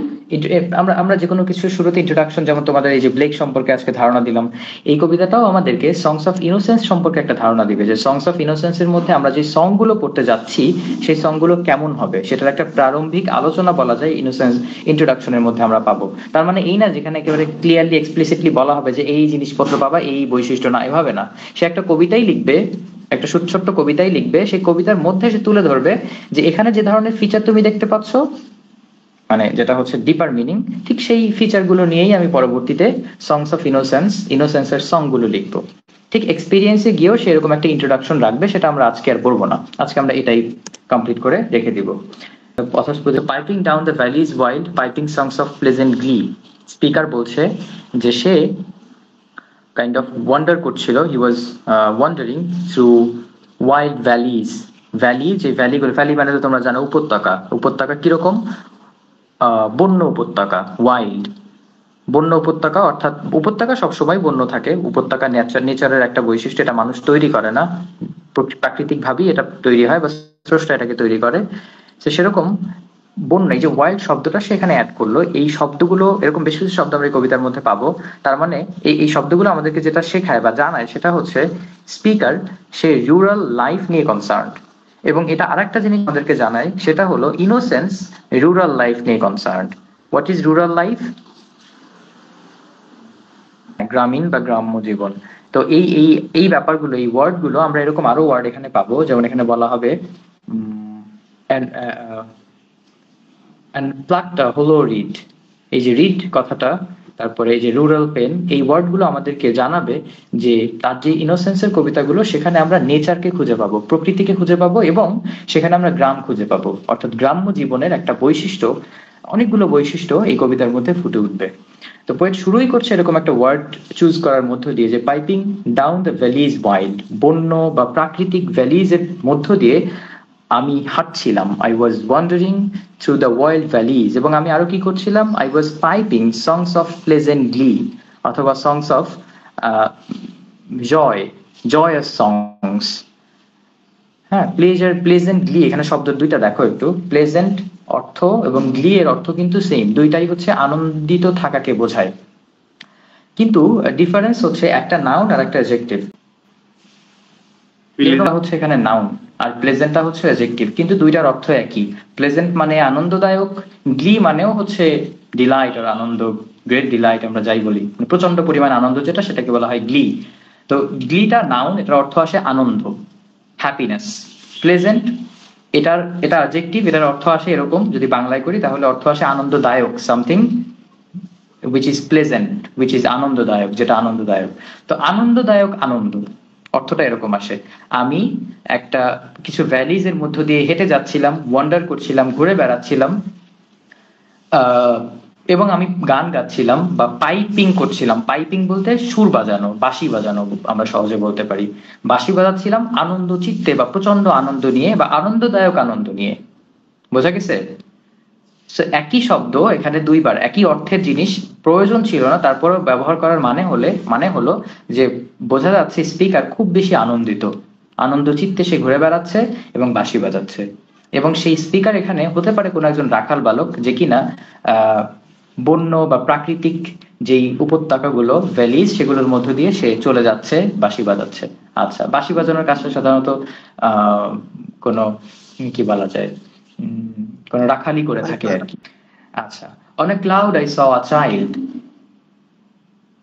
আমরা আমরা যে কোনো কিছু শুরুতে ইন্ট্রোডাকশন, যেমন তোমাদের এই যে ব্লেক সম্পর্কে আজকে ধারণা দিলাম, এই কবিতাটাও আমাদেরকে সংস অফ ইনোসেন্স সম্পর্কে একটা ধারণা দিবে, যে সংস অফ ইনোসেন্স এর মধ্যে আমরা যে সং গুলো পড়তে যাচ্ছি সেই সং গুলো কেমন হবে সেটার একটা প্রারম্ভিক আলোচনা বলা যায় ইনোসেন্স ইন্ট্রোডাকশনের মধ্যে আমরা পাবো। তার মানে এই না যেখানে একেবারে ক্লিয়ারলি এক্সপ্লিসিটলি বলা হবে যে এই জিনিসপত্র পাবা, এই বৈশিষ্ট্য না, এভাবে না। সে একটা কবিতাই লিখবে, একটা ছোট্ট কবিতাই লিখবে, সেই কবিতার মধ্যে সে তুলে ধরবে যে এখানে যে ধরনের ফিচার তুমি দেখতে পাচ্ছ, মানে যেটা হচ্ছে ডিপার মিনিং, ঠিক সেই ফিচার গুলো নিয়েই আমি পরবর্তীতে সংস অফ ইনোসেন্সের সং গুলো লিখবো। ঠিক এক্সপিরিয়েন্সে গিয়েও সেরকম একটা ইন্ট্রোডাকশন রাখবে, সেটা আমরা আজকে আর পড়বো না, আজকে আমরা এটাই কমপ্লিট করে রেখে দিব। Piping down the valleys wild, piping songs of pleasant glee. Speaker বলছে যে সে কাইন্ড অফ ওয়ান্ডার করছিল, he was wandering through wild valleys. Valley, যে ভ্যালিগুলো, ভ্যালি মানে তো তোমরা জানো উপত্যকা। উপত্যকা কিরকম? বন্য উপত্যকা, ওয়াইল্ড। বন্য উপত্যকা অর্থাৎ উপত্যকা সবসময় বন্য থাকে। উপত্যকা নেচারের একটা বৈশিষ্ট্য, এটা মানুষ তৈরি করে না, প্রাকৃতিক ভাবেই এটা তৈরি হয় বা স্রষ্টা এটাকে তৈরি করে। তো সেরকম বন্য, এই যে ওয়াইল্ড শব্দটা সেখানে অ্যাড করলো। এই শব্দগুলো, এরকম বেশ কিছু শব্দ আমরা এই কবিতার মধ্যে পাবো। তার মানে এই শব্দগুলো আমাদেরকে যেটা শেখায় বা জানায় সেটা হচ্ছে স্পিকার সে রুরাল লাইফ নিয়ে কনসার্ন। এবং এটা আরেকটা জিনিস আমাদেরকে জানায়, সেটা হলো ইনোসেন্স রুরাল লাইফ নিয়ে concern. What is rural life? গ্রামীণ বা গ্রাম্য জীবন। তো এই এই এই ব্যাপারগুলো, এই ওয়ার্ড গুলো আমরা এরকম আরো ওয়ার্ড এখানে পাবো, যেমন এখানে বলা হবে প্লাগটা হলো রিড। এই যে রিড কথাটা, তারপরে এই যে রুরাল পেন, এই ওয়ার্ড গুলো আমাদেরকে জানাবে যে তার যে ইনোসেন্সের কবিতাগুলো, সেখানে আমরা নেচারকে খুঁজে পাবো, প্রকৃতিকে খুঁজে পাবো, এবং সেখানে আমরা গ্রাম খুঁজে পাবো। অর্থাৎ গ্রাম্য জীবনের একটা বৈশিষ্ট্য, অনেকগুলো বৈশিষ্ট্য এই কবিতার মধ্যে ফুটে উঠবে। তো পোয়েট শুরুই করছে এরকম একটা ওয়ার্ড চুজ করার মধ্য দিয়ে, যে piping down the valleys wild. বন্য বা প্রাকৃতিক ভ্যালিজ এর মধ্য দিয়ে আমি হাঁটছিলাম, I was wandering through the wild valleys. এবং আমি আরো কি করছিলাম? I was piping songs of pleasant glee, অথবা সংস অফ জয়, জয়াস সংস। হ্যাঁ, প্লেজেন্ট গ্লি, এখানে শব্দ দুইটা দেখো একটু। প্লেজেন্ট অর্থ এবং গ্লি এর অর্থ কিন্তু সেম, দুইটাই হচ্ছে আনন্দিত থাকাকে বোঝায়। কিন্তু ডিফারেন্স হচ্ছে একটা নাউন আর একটা অ্যাডজেক্টিভ। হচ্ছে এখানে নাউন আর প্লেজেন্টটা হচ্ছে অ্যাডজেক্টিভ, কিন্তু দুইটার অর্থ একই। প্লেজেন্ট মানে আনন্দদায়ক, গ্লি মানেও হচ্ছে ডিলাইট আর আনন্দ, গ্রেট ডিলাইট আমরা যাই বলি, মানে প্রচন্ড পরিমাণ আনন্দ যেটা, সেটাকে বলা হয় গ্লি। তো গ্লিটা নাউন, এটার অর্থ আসে আনন্দ, হ্যাপিনেস। প্লেজেন্ট এটা অ্যাডজেক্টিভ, এটার অর্থ আসে এরকম, যদি বাংলায় করি তাহলে অর্থ আসে আনন্দদায়ক, something which is pleasant, which is আনন্দদায়ক, যেটা আনন্দদায়ক। তো আনন্দদায়ক, আনন্দ অর্থটা এরকম আসে। আমি একটা কিছু ভ্যালিজ এর মধ্য দিয়ে হেঁটে যাচ্ছিলাম, ওয়ান্ডার করছিলাম, ঘুরে বেড়াচ্ছিলাম, এবং আমি গান গাচ্ছিলাম বা পাইপিং করছিলাম। পাইপিং বলতে সুর বাজানো, বাঁশি বাজানো আমরা সহজে বলতে পারি। বাঁশি বাজাচ্ছিলাম আনন্দ চিত্তে বা প্রচন্ড আনন্দ নিয়ে বা আনন্দদায়ক আনন্দ নিয়ে। বোঝা গেছে? একই শব্দ এখানে দুইবার, একই অর্থের জিনিস, প্রয়োজন ছিল না, তারপরে ব্যবহার করার মানে হলো যে বোঝা যাচ্ছে স্পিকার খুব বেশি আনন্দিত, আনন্দ চিত্তে সে ঘুরে বেড়াচ্ছে এবং বাঁশি বাজাচ্ছে। এবং সেই স্পিকার এখানে হতে পারে কোনো একজন রাখাল বালক, যে কিনা বন্য বা প্রাকৃতিক যেই উপত্যকাগুলো, ভ্যালিজ, সেগুলোর মধ্য দিয়ে সে চলে যাচ্ছে, বাঁশি বাজাচ্ছে। আচ্ছা, বাঁশি বাজানোর কাজটা সাধারণত কোনো কি বলা যায়, কোন রাখালি করে থাকে আর কি। আচ্ছা, on a cloud I saw a child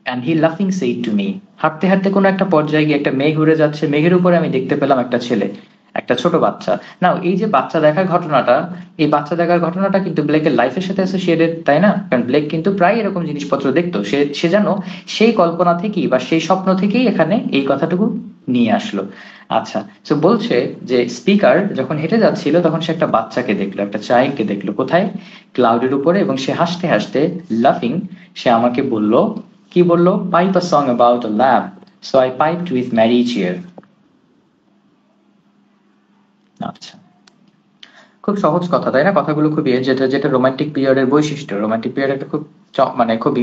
and he laughing said to me. হাঁটতে হাঁটতে কোনো একটা পর্যায়ে গিয়ে একটা মেঘ উড়ে যাচ্ছে, মেঘের উপরে আমি দেখতে পেলাম একটা ছেলে, একটা ছোট বাচ্চা। নাও এই যে বাচ্চা দেখার ঘটনাটা, এই বাচ্চা দেখার ঘটনাটা কিন্তু ব্লেকের লাইফের সাথে অ্যাসোসিয়েটেড, তাই না? কারণ ব্লেক কিন্তু প্রায় এরকম জিনিসপত্র দেখতো। সে যেন সেই কল্পনা থেকেই বা সেই স্বপ্ন থেকেই এখানে এই কথাটুকু নিয়ে আসলো। আচ্ছা, তো বলছে যে স্পিকার যখন হেঁটে যাচ্ছিল তখন সে একটা বাচ্চাকে দেখলো, একটা চাইল্ডকে দেখলো কোথায়, ক্লাউডের উপরে, এবং সে হাসতে হাসতে লাফিং সে আমাকে বলল, কি বললো, pipe a song about a lamp, so I piped with merry cheer. আচ্ছা, খুব সহজ কথা তাই না, কথাগুলো খুবই, যেটা যেটা রোমান্টিক পিরিয়ডের বৈশিষ্ট্য। রোমান্টিক পিরিয়ড একটা খুব মানে খুব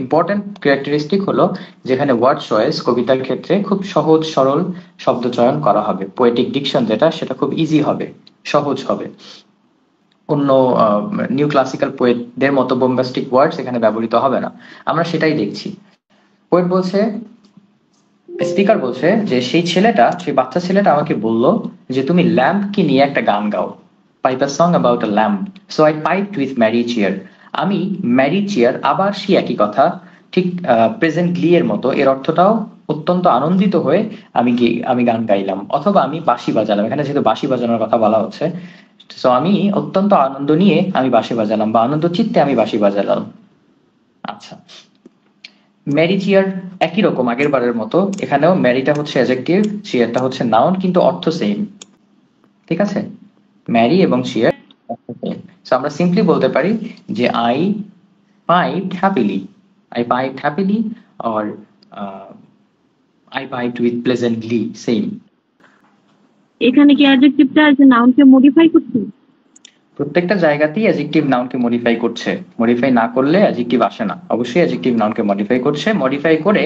ইম্পর্টেন্ট ক্যারেক্টারিস্টিক হলো যেখানে ওয়ার্ড চয়েস কবিতার ক্ষেত্রে খুব সহজ সরল শব্দ চয়ন করা হবে, পোয়েটিক ডিকশন যেটা, সেটা খুব ইজি হবে, সহজ হবে। অন্য নিউ ক্লাসিক্যাল পোয়েটদের মতো বোম্বাস্টিক ওয়ার্ডস এখানে ব্যবহৃত হবে না। আমরা সেটাই দেখছি। পোয়েট বলছে, স্পিকার বলছে যে সেই ছেলেটা, সেই বাচ্চা ছেলেটা আমাকে বলল যে তুমি ল্যাম্প কি নিয়ে একটা গান গাও, pipe a song about a lamp, so I piped with merry cheer. আমি ম্যারি চিয়ার, আবার সেই একই কথা, ঠিক প্রেজেন্টলি এর মতো, এর অর্থটাও অত্যন্ত আনন্দিত হয়ে আমি গান গাইলাম, অথবা আমি বাঁশি বাজালাম, এখানে যেহেতু বাঁশি বাজানোর কথা বলা হচ্ছে, সো আমি অত্যন্ত আনন্দ নিয়ে আমি বাঁশি বাজালাম, বা আনন্দ চিত্তে আমি বাঁশি বাজালাম। আচ্ছা, ম্যারি চিয়ার একই রকম আগের বারের মতো, এখানেও ম্যারিটা হচ্ছে অ্যাডজেক্টিভ, চিয়ারটা হচ্ছে নাউন, কিন্তু অর্থ সেম। ঠিক আছে, ম্যারি এবং চিয়ার অর্থ সেম। সো আমরা সিম্পলি বলতে পারি যে I piped happily, I piped happily, or I piped with pleasantly, same. এখানে কি অ্যাডজেক্টিভটা যে নাউনকে মডিফাই করছে? প্রত্যেকটা জায়গাতেই অ্যাডজেক্টিভ নাউনকে মডিফাই করছে, মডিফাই না করলে অ্যাডজেক্টিভ আসে না, অবশ্যই অ্যাডজেক্টিভ নাউনকে মডিফাই করছে, মডিফাই করে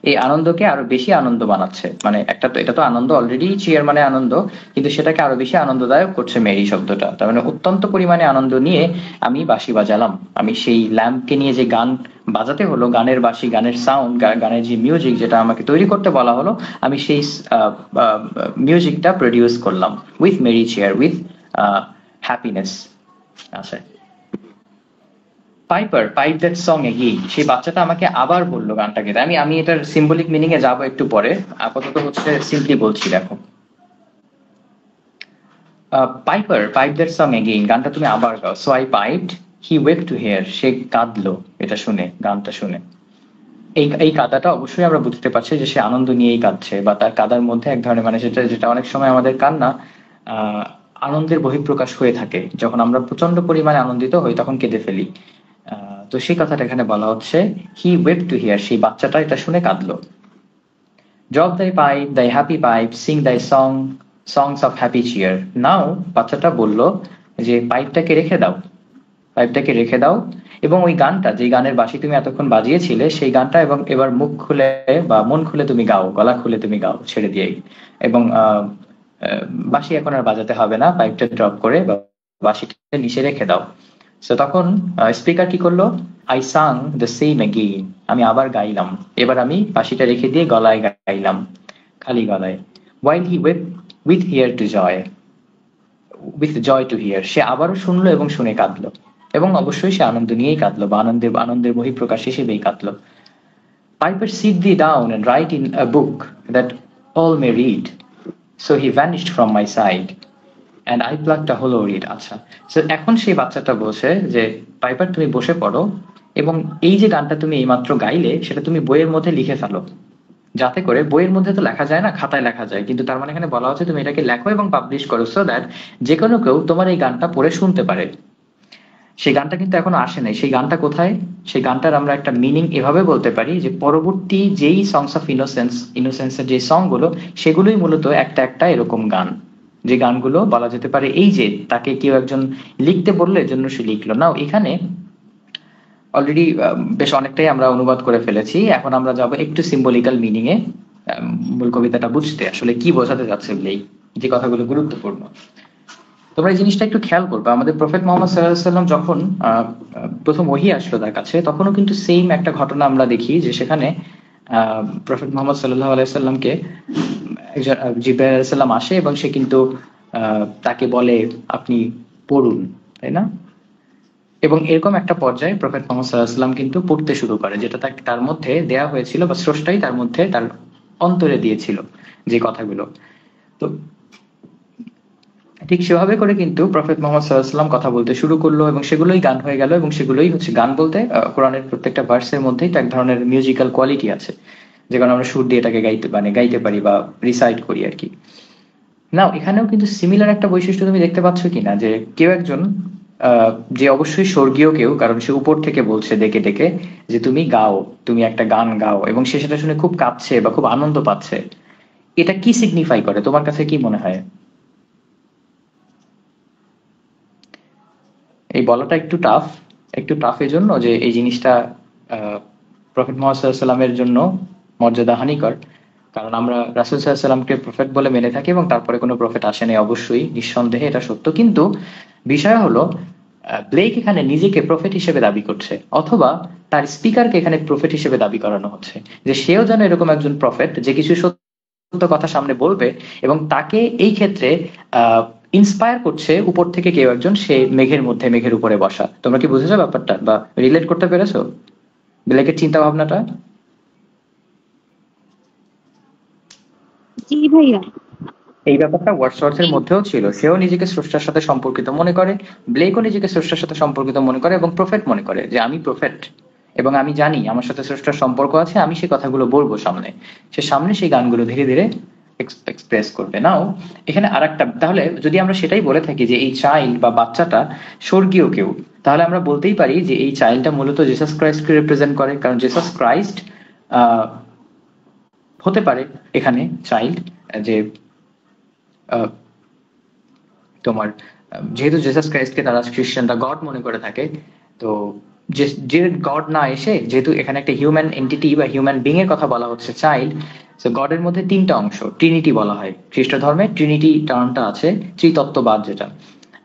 এই আনন্দকে আরো বেশি আনন্দ বানাচ্ছে। মানে একটা তো, এটা তো আনন্দ অলরেডি, চিয়ার মানে আনন্দ, কিন্তু সেটাকে আরো বেশি আনন্দদায়ক করছে মেরি শব্দটা। তার মানে অত্যন্ত পরিমাণে আনন্দ নিয়ে আমি বাঁশি বাজালাম, আমি সেই ল্যাম্পকে নিয়ে যে গান বাজাতে হলো, গানের বাঁশি, গানের সাউন্ড, গানের যে মিউজিক যেটা আমাকে তৈরি করতে বলা হলো, আমি সেই মিউজিকটা প্রডিউস করলাম with merry cheer, with happiness. আচ্ছা, piper pipe that song again, সেই বাচ্চাটা আমাকে আবার বললো গানটা গেতে। আমি আমি এটার সিম্বলিক মিনিং এ যাবো একটু পরে, আপাতত হচ্ছে সিম্পলি বলছি। দেখো, piper pipe that song again, গানটা তুমি আবার গাও, so I piped, he wept to hear, সে কাঁদলো এটা শুনে, গানটা শুনে। এই এই কাঁদাটা অবশ্যই আমরা বুঝতে পারছি যে সে আনন্দ নিয়েই কাঁদছে, বা তার কাঁদার মধ্যে এক ধরনের, মানে যেটা যেটা অনেক সময় আমাদের কান্না আনন্দের বহিঃপ্রকাশ হয়ে থাকে, যখন আমরা প্রচন্ড পরিমাণে আনন্দিত হই তখন কেঁদে ফেলি। তো সেই কথাটা এখানে বলা হচ্ছে, হি ওয়েপ টু হিয়ার, সেই বাচ্চাটা এটা শুনে কাঁদলো। Drop thy pipe, thy happy pipe, sing thy song, songs of happy cheer. Now, বাচ্চাটা বলল যে পাইপটাকে রেখে দাও, পাইপটাকে রেখে দাও, এবং ওই গানটা, যে গানের বাঁশি তুমি এতক্ষণ বাজিয়েছিলে সেই গানটা, এবং এবার মুখ খুলে বা মন খুলে তুমি গাও, গলা খুলে তুমি গাও ছেড়ে দিয়েই। এবং বাঁশি এখন আর বাজাতে হবে না, পাইপটা ড্রপ করে বা বাঁশিটা নিচে রেখে দাও। তো তখন স্পিকার কি করলো, I sang the same again, আমি আবার গাইলাম, এবার আমি বাঁশিটা রেখে দিয়ে গলায় গাইলাম, খালি গলায়। While he wept with hear to joy, with joy to hear, সে আবারও শুনলো এবং শুনে কাঁদলো, এবং অবশ্যই সে আনন্দ নিয়েই কাঁদলো, বা আনন্দের আনন্দের বহিঃপ্রকাশ হিসেবেই কাঁদলো। Piper sit thee down and write in a book that all may read, so he vanished from my side and I plucked a hollow reed. আচ্ছা, so এখন সেই বাচ্চাটা বলছে যে পাইপার তুমি বসে পড়ো, এবং এই যে গানটা তুমি এইমাত্র গাইলে সেটা তুমি বইয়ের মধ্যে লিখে ফেলো, যাতে করে, বইয়ের মধ্যে তো লেখা যায় না, খাতায় লেখা যায়, কিন্তু তার মানে এখানে বলা হচ্ছে তুমি এটাকে লেখো এবং পাবলিশ করো, সো দ্যাট যে কোনো কেউ তোমার এই গানটা পড়ে শুনতে পারে। সেই গানটা কিন্তু এখনো আসে নাই, সেই গানটা কোথায়, সেই গানটার আমরা একটা মিনিং এভাবে বলতে পারি যে পরবর্তী যেই সংস অফ ইনোসেন্সের যে সং গুলো, সেগুলোই মূলত একটা একটা এরকম গান, যে গানগুলো বলা যেতে পারে এই যে তাকে কেউ একজন লিখতে বললে জন্য সে লিখলো না। এখানে অলরেডি বেশ অনেকটাই আমরা অনুবাদ করে ফেলেছি, এখন আমরা যাব একটু সিম্বলিক্যাল মিনিং এ, মূল কবিতাটা বুঝতে আসলে কি বোঝাতে যাচ্ছে বলেই, যে কথাগুলো গুরুত্বপূর্ণ। তোমরা এই জিনিসটা একটু খেয়াল করবে, আমাদের প্রফেট মোহাম্মদ সাল্লাল্লাহু আলাইহি ওয়াসাল্লাম যখন প্রথম ওহী আসলো তার কাছে, তখনও কিন্তু সেম একটা ঘটনা আমরা দেখি, যে সেখানে প্রফেট মোহাম্মদ সাল্লাল্লাহু আলাইহি ওয়াসাল্লামকে একজন জিবরাইল আলাইহিস সালাম আসে, এবং সে কিন্তু তাকে বলে আপনি পড়ুন, তাই না? এবং এরকম একটা পর্যায়ে প্রফেট মোহাম্মদ সাল্লাল্লাহু আলাইহি ওয়াসাল্লাম কিন্তু পড়তে শুরু করে, যেটা তার মধ্যে দেয়া হয়েছিল, বা স্রষ্টাই তার মধ্যে, তার অন্তরে দিয়েছিল যে কথাগুলো। তো ঠিক সেভাবে করে কিন্তু প্রফেট মোহাম্মদ সাল্লাল্লাহু আলাইহি ওয়াসাল্লাম কথা বলতে শুরু করলো, এবং সেগুলোই গান হয়ে গেল, এবং সেগুলোই হচ্ছে গান বলতে কোরআনের প্রত্যেকটা ভার্সের মধ্যেই তো এক ধরনের মিউজিক্যাল কোয়ালিটি আছে, যে কারণে আমরা সুর দিয়ে এটাকে গাইতে পারি বা রিসাইট করি আর কি। নাও এখানেও কিন্তু সিমিলার একটা বৈশিষ্ট্য তুমি দেখতে পাচ্ছ কিনা, যে কেউ একজন যে অবশ্যই স্বর্গীয় কেউ, কারণ সে উপর থেকে বলছে ডেকে ডেকে যে তুমি গাও, তুমি একটা গান গাও, এবং সে সেটা শুনে খুব কাঁদছে বা খুব আনন্দ পাচ্ছে। এটা কি সিগনিফাই করে, তোমার কাছে কি মনে হয়? এই বলাটা একটু টাফ এই জন্য যে এই জিনিসটা প্রফেট মুহাম্মদ সাল্লাল্লাহু আলাইহি ওয়াসাল্লামের জন্য মর্যাদা হানিকর। কারণ আমরা রাসূল সাল্লাল্লাহু আলাইহি ওয়াসাল্লামকে প্রফেট বলে মেনে থাকি এবং তারপরে কোনো প্রফেট আসেনি, অবশ্যই নিঃসন্দেহে এটা সত্য। কিন্তু বিষয় হলো ব্লেক এখানে নিজেকে প্রফেট হিসেবে দাবি করছে, অথবা তার স্পিকারকে এখানে প্রফেট হিসেবে দাবি করানো হচ্ছে, যে সেও যেন এরকম একজন প্রফেট যে কিছু সত্য কথা সামনে বলবে, এবং তাকে এই ক্ষেত্রে ইন্সপায়ার করছে উপর থেকে কেউ একজন, সে মেঘের উপরে বসা। তোমরা কি বুঝেছো ব্যাপারটা বা রিলেট করতে পেরেছো ব্লেকের চিন্তা ভাবনাটা? জি ভাইয়া। এই ব্যাপারটা ওয়ার্ডসওয়ার্থের মধ্যেও ছিল, সেও নিজেকে স্রষ্টার সাথে সম্পর্কিত মনে করে, ব্লেকও নিজেকে স্রষ্টার সাথে সম্পর্কিত মনে করে এবং প্রফেট মনে করে যে আমি প্রফেট, এবং আমি জানি আমার সাথে স্রষ্টার সম্পর্ক আছে, আমি সেই কথাগুলো বলবো সামনে, সে সামনে সেই গানগুলো ধীরে ধীরে এক্সপ্রেস করবে। নাও এখানে আরেকটা, তাহলে যদি আমরা সেটাই বলে থাকি যে এই চাইল্ড বা বাচ্চাটা স্বর্গীয় কেউ, তাহলে আমরা বলতেই পারি যে এই চাইল্ডটা মূলত জিসাস ক্রাইস্টকে রিপ্রেজেন্ট করে, কারণ জিসাস ক্রাইস্ট আহ হতে পারে এখানে চাইল্ড, যে আহ, তোমার যেহেতু জেসাস ক্রাইস্টকে তারা খ্রিস্টানরা গড মনে করে থাকে, তো যে যে গড না এসে, যেহেতু এখানে একটা হিউম্যান এন্টিটি বা হিউম্যান বিং এর কথা বলা হচ্ছে চাইল্ড, তো গডের মধ্যে তিনটা অংশ, ট্রিনিটি বলা হয় খ্রিস্ট ধর্মে, ট্রিনিটি টার্মটা আছে, ত্রিতত্ত্ববাদ যেটা।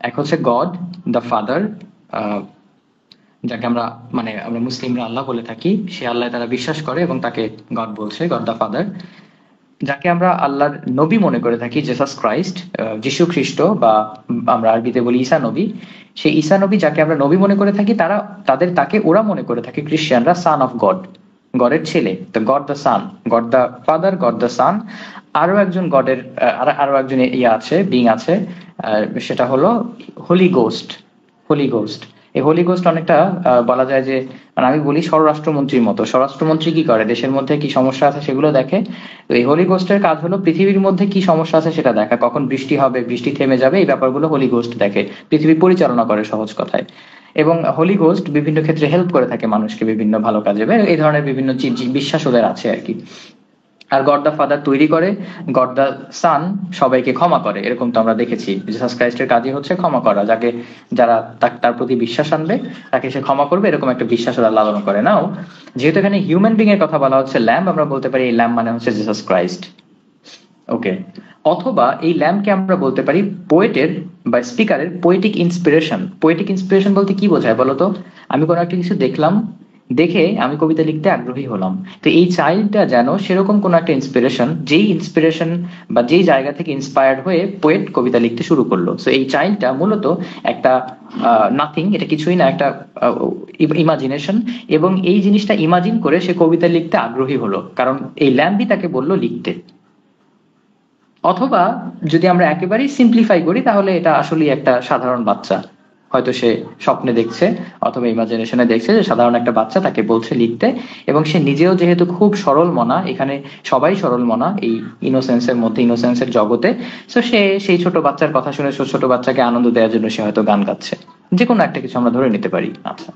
এক হচ্ছে গড দ্য ফাদার, যাকে আমরা আমরা মুসলিমরা আল্লাহ বলে থাকি, সে আল্লাহ তারা বিশ্বাস করে এবং তাকে গড বলছে, গড দ্য ফাদার। যাকে আমরা আল্লাহর নবী মনে করে থাকি, জেসাস ক্রাইস্ট, যিশু খ্রিস্ট, বা আমরা আরবিতে বলি ঈসা নবী, সেই ঈসা নবী যাকে আমরা নবী মনে করে থাকি, তাকে ওরা মনে করে থাকে খ্রিস্টানরা সান অফ গড, গডের ছেলে। তো god the sun, god the father, god the sun. আরো একজন গডের আরো একজন ইয়ে আছে, বিং আছে, সেটা হলো হোলি গোস্ট। হোলি গোস্ট, এই হোলি গোস্ট অনেকটা বলা যায় যে, আমি বলি স্বরাষ্ট্রমন্ত্রীর মতো। স্বরাষ্ট্রমন্ত্রী কি করে, দেশের মধ্যে কি সমস্যা আছে সেগুলো দেখে। তো এই হোলি গোস্টের কাজ হলো পৃথিবীর মধ্যে কি সমস্যা আছে সেটা দেখা, কখন বৃষ্টি হবে, বৃষ্টি থেমে যাবে, এই ব্যাপারগুলো হোলি গোস্ট দেখে, পৃথিবী পরিচালনা করে সহজ কথায়। এবং হোলি গোস্ট বিভিন্ন ক্ষেত্রে হেল্প করে থাকে মানুষকে বিভিন্ন ভালো কাজে, এই ধরনের বিভিন্ন বিশ্বাস ওদের আছে আর কি। আর গড দা ফাদার তৈরি করে, গড দা সান সবাইকে ক্ষমা করে, এরকম তো আমরা দেখেছি জিসাস ক্রাইস্টের কাজই হচ্ছে ক্ষমা করা, যারা তার প্রতি বিশ্বাস আনবে তাকে সে ক্ষমা করবে, এরকম একটা বিশ্বাস ওরা লালন করে। নাও যেহেতু এখানে হিউম্যান বিং এর কথা বলা হচ্ছে ল্যাম্ব, আমরা বলতে পারি এই ল্যাম্ব মানে হচ্ছে জিসাস ক্রাইস্ট। ওকে, অথবা এই ল্যাম্বকে আমরা বলতে পারি পোয়েটের বা স্পিকারের পোয়েটিক ইন্সপিরেশন। পোয়েটিক ইন্সপিরেশন বলতে কি বোঝায় বলতো? আমি কোনো একটা কিছু দেখলাম, দেখে আমি কবিতা লিখতে আগ্রহী হলাম। তো এই চাইল্ডটা যেন সেরকম কোন একটা ইন্সপিরেশন বা যেই জায়গা থেকে ইন্সপায়ার্ড হয়ে পোয়েট কবিতা লিখতে শুরু করলো। তো এই চাইল্ডটা মূলত একটা নাথিং, এটা কিছুই না, একটা ইমাজিনেশন, এবং এই জিনিসটা ইমাজিন করে সে কবিতা লিখতে আগ্রহী হলো, কারণ এই ল্যাম্বই তাকে বললো লিখতে। অথবা যদি আমরা একেবারেই সিম্পলিফাই করি, তাহলে এটা আসলে একটা সাধারণ বাচ্চা, হয়তো সে স্বপ্নে দেখছে অথবা ইমাজিনেশনে দেখছে যে সাধারণ একটা বাচ্চা তাকে বলছে লিখতে, এবং সে নিজেও যেহেতু খুব সরল মনা, এখানে সবাই সরল মনা এই ইনোসেন্সের মধ্যে, ইনোসেন্সের জগতে, তো সে সেই ছোট বাচ্চার কথা শুনে ছোট বাচ্চাকে আনন্দ দেওয়ার জন্য সে হয়তো গান গাচ্ছে, যে কোনো একটা কিছু আমরা ধরে নিতে পারি। আচ্ছা,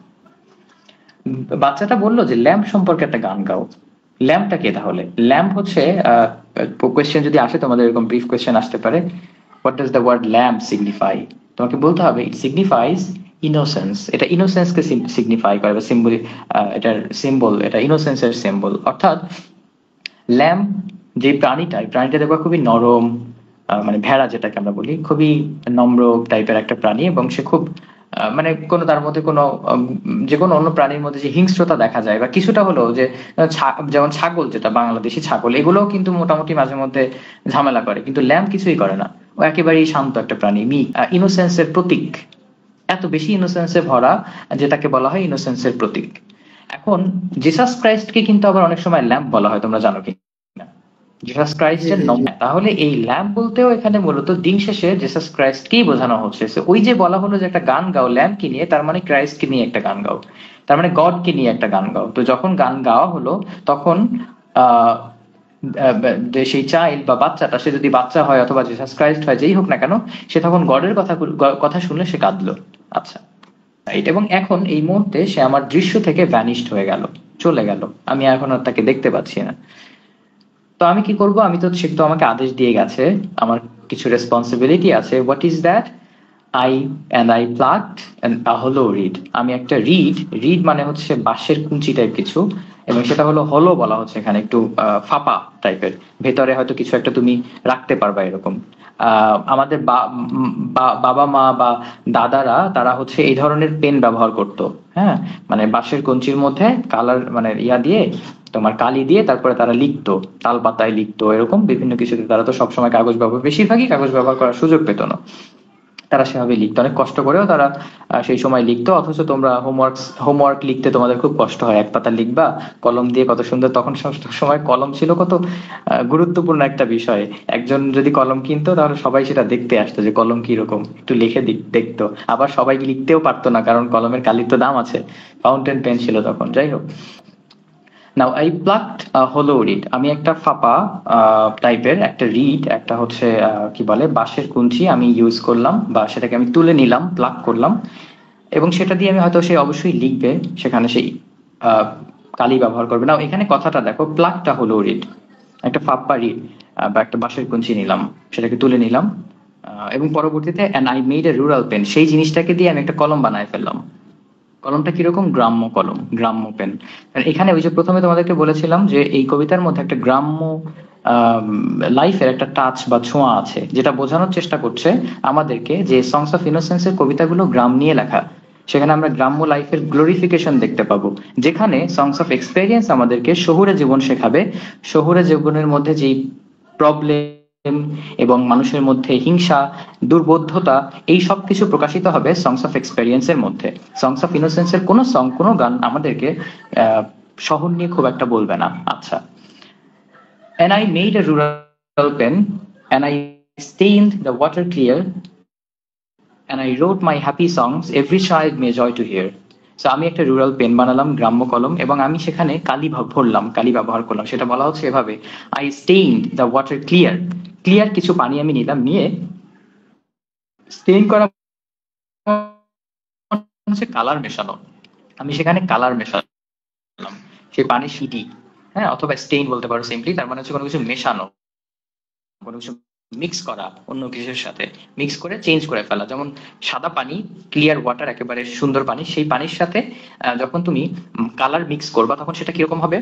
বাচ্চাটা বললো যে ল্যাম্প সম্পর্কে একটা গান গাও। ল্যাম্পটা কে তাহলে? ল্যাম্প হচ্ছে, কোয়েশ্চেন যদি আসে তোমাদের, এরকম ব্রিফ কোয়েশ্চেন আসতে পারে, what does the word lamp signify? তোমাকে বলতে হবে ইট সিগনিফাইজ ইনোসেন্স। এটা ইনোসেন্সকে সিগনিফাই করে বা সিম্বল, এটার সিম্বল, এটা ইনোসেন্সের সিম্বল। অর্থাৎ ল্যাম্প যে প্রাণীটা, এই প্রাণীটা দেখবা খুবই নরম, ভেড়া যেটাকে আমরা বলি, খুবই নম্র টাইপের একটা প্রাণী, এবং সে খুব কোনো তার মধ্যে কোনো যে কোনো অন্য প্রাণীর মধ্যে যে হিংস্রতা দেখা যায় বা কিছুটা হলো, যে যেমন ছাগল, যেটা বাংলাদেশি ছাগল, এগুলোও কিন্তু মোটামুটি মাঝে মধ্যে ঝামেলা করে, কিন্তু ল্যাম্প কিছুই করে না, ও একেবারেই শান্ত একটা প্রাণী, ইনোসেন্সের প্রতীক, এত বেশি ইনোসেন্সে ভরা, যেটাকে বলা হয় ইনোসেন্সের প্রতীক। এখন জিসাস ক্রাইস্টকে কিন্তু আবার অনেক সময় ল্যাম্প বলা হয়, তোমরা জানো কি? জিসাস ক্রাইস্টের তাহলে এই ল্যাম্প বলতেও এখানে মূলত দিন শেষে জিসাস ক্রাইস্টকেই বোঝানো হচ্ছে। ওই যে বলা হলো যে একটা গান গাও ল্যাম্প কে নিয়ে, তার মানে ক্রাইস্টকে নিয়ে একটা গান গাও, তার মানে গড কে নিয়ে একটা গান গাও। তো যখন গান গাওয়া হলো, তখন আহ যে সেই চাইল্ড বা বাচ্চাটা, সে যদি বাচ্চা হয় অথবা জিসাস ক্রাইস্ট হয়, যেই হোক না কেন, সে তখন গডের কথা শুনলে সে কাঁদলো। আচ্ছা, রাইট। এবং এখন এই মুহূর্তে সে আমার দৃশ্য থেকে ভ্যানিশড হয়ে গেল, চলে গেল, আমি এখন আর তাকে দেখতে পাচ্ছি না। তো আমি কি করব? আমি তো, সে তো আমাকে আদেশ দিয়ে গেছে, আমার কিছু রেসপন্সিবিলিটি আছে। What is that? I plugged a hollow reed। আমি একটা রিড মানে হচ্ছে বাঁশের কুঞ্চি টাইপ কিছু, এবং সেটা হলো হলো বলা হচ্ছে এখানে, একটু ফাঁপা টাইপের, ভেতরে হয়তো কিছু একটা তুমি রাখতে পারবা এরকম। আমাদের বাবা মা বা দাদারা তারা হচ্ছে এই ধরনের পেন ব্যবহার করতো। হ্যাঁ, মানে বাঁশের কঞ্চির মধ্যে কালার মানে ইয়া দিয়ে, তোমার কালি দিয়ে, তারপরে তারা লিখতো, তাল পাতায় লিখতো, এরকম বিভিন্ন কিছুতে। তারা তো সবসময় কাগজ ব্যবহার, বেশিরভাগই কাগজ ব্যবহার করার সুযোগ পেত না, তারা সেভাবে লিখতো, অনেক কষ্ট করেও তারা সেই সময় লিখতো। অথচ তোমরা হোমওয়ার্ক লিখতে তোমাদের খুব কষ্ট হয়, এক পাতা লিখবা কলম দিয়ে, কত সুন্দর। তখন সময় কলম ছিল কত গুরুত্বপূর্ণ একটা বিষয়। একজন যদি কলম কিনতো তাহলে সবাই সেটা দেখতে আসতো যে কলম কিরকম, একটু লিখে দেখতো। আবার সবাই লিখতেও পারতো না, কারণ কলমের কালির তো দাম আছে, ফাউন্টেন পেন ছিল তখন। যাই হোক, নাও আই প্লাকড হলো রিড। আমি একটা ফাঁপা টাইপের একটা রিড, একটা হচ্ছে কি বলে বাঁশের কুঞ্চি আমি ইউজ করলাম, বা সেটাকে আমি তুলে নিলাম, প্লাক করলাম, এবং সেটা দিয়ে আমি হয়তো, সে অবশ্যই লিখবে সেখানে, সেই আহ, কালি ব্যবহার করবে না। এখানে কথাটা দেখো, প্লাকটা হলো রিড, একটা ফাঁপা রিড বা একটা বাঁশের কুঞ্চি নিলাম, সেটাকে তুলে নিলাম, এবং পরবর্তীতে and I made a rural pen, সেই জিনিসটাকে দিয়ে আমি একটা কলম বানায় ফেললাম। কলমটা কিরকম? গ্রাম্য কলম, গ্রাম্য পেন। আর এখানে ওই যে প্রথমে তোমাদেরকে বলেছিলাম যে এই কবিতার মধ্যে একটা গ্রাম্য লাইফের একটা টাচ বা ছোঁয়া আছে, যেটা বোঝানোর চেষ্টা করছে আমাদেরকে যে সংস অফ ইনোসেন্স এর কবিতাগুলো গ্রাম নিয়ে লেখা। সেখানে আমরা গ্রাম্য লাইফের গ্লোরিফিকেশন দেখতে পাবো, যেখানে সংস অফ এক্সপেরিয়েন্স আমাদেরকে শহুরে জীবন শেখাবে। শহুরে জীবনের মধ্যে যেই প্রবলেম এবং মানুষের মধ্যে হিংসা, দুর্বোধ্যতা, এই সব কিছু প্রকাশিত হবে সংস অফ এক্সপেরিয়েন্স এর মধ্যে। সংস অফ ইনোসেন্স এর কোনো সং, কোনো গান আমাদেরকে শহর নিয়ে খুব একটা বলবে না। আচ্ছা, and I made a rural pen, and I stained the water clear, and I wrote my happy songs every child may joy to hear. So আমি একটা রুরাল পেন বানালাম, গ্রাম্য কলম, এবং আমি সেখানে কালি ভরলাম, কালি ব্যবহার করলাম। সেটা বলা হচ্ছে এভাবে, I stained the water clear. Clear কিছু পানি আমি নিলাম, নিয়ে স্টেইন করা হচ্ছে কালার মেশানো, আমি সেখানে কালার মেশালাম সেই পানি সিটি। হ্যাঁ, অথবা স্টেইন বলতে পারো সিম্পলি, তার মানে হচ্ছে কোনো কিছু মেশানো, কোনো কিছু মিক্স করা, অন্য কিছুর সাথে মিক্স করে চেঞ্জ করে ফেলা। যেমন সাদা পানি, ক্লিয়ার ওয়াটার, একেবারে সুন্দর পানি, সেই পানির সাথে যখন তুমি কালার মিক্স করবা তখন সেটা কিরকম হবে?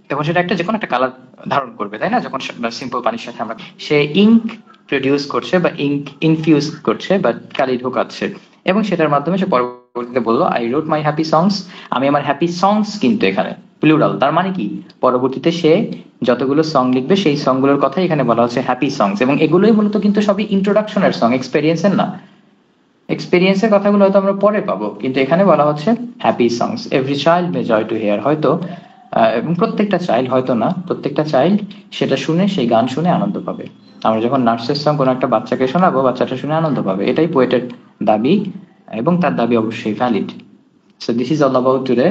তখন সেটা একটা, যে কোনো একটা কালার ধারণ করবে, তাই না? যখন সিম্পল পানির সাথে আমরা, সে ইঙ্ক প্রডিউস করছে বা ইঙ্ক ইনফিউজ করছে বা কালি ঢোকাচ্ছে, এবং সেটার মাধ্যমে সে পরবর্তীতে বললো আই রোট মাই হ্যাপি সংস। আমি আমার হ্যাপি সংস, কিন্তু এখানে প্লুরাল, তার মানে কি পরবর্তীতে সে যতগুলো সং লিখবে সেই সং গুলোর কথা এখানে বলা হচ্ছে হ্যাপি সংস। এবং এগুলোই মূলত কিন্তু সবই ইন্ট্রোডাকশনের সং, এক্সপেরিয়েন্সের না। এক্সপেরিয়েন্সের কথাগুলো হয়তো আমরা পরে পাবো, কিন্তু এখানে বলা হচ্ছে happy songs, every child may joy to hear. হয়তো এবং প্রত্যেকটা চাইল্ড, হয়তো না, প্রত্যেকটা চাইল্ড সেটা শুনে, সেই গান শুনে আনন্দ পাবে। আমরা যখন নার্সের সং কোনো একটা বাচ্চাকে শোনাবো, বাচ্চাটা শুনে আনন্দ পাবে, এটাই পোয়েটের দাবি, এবং তার দাবি অবশ্যই valid. So this is all about today.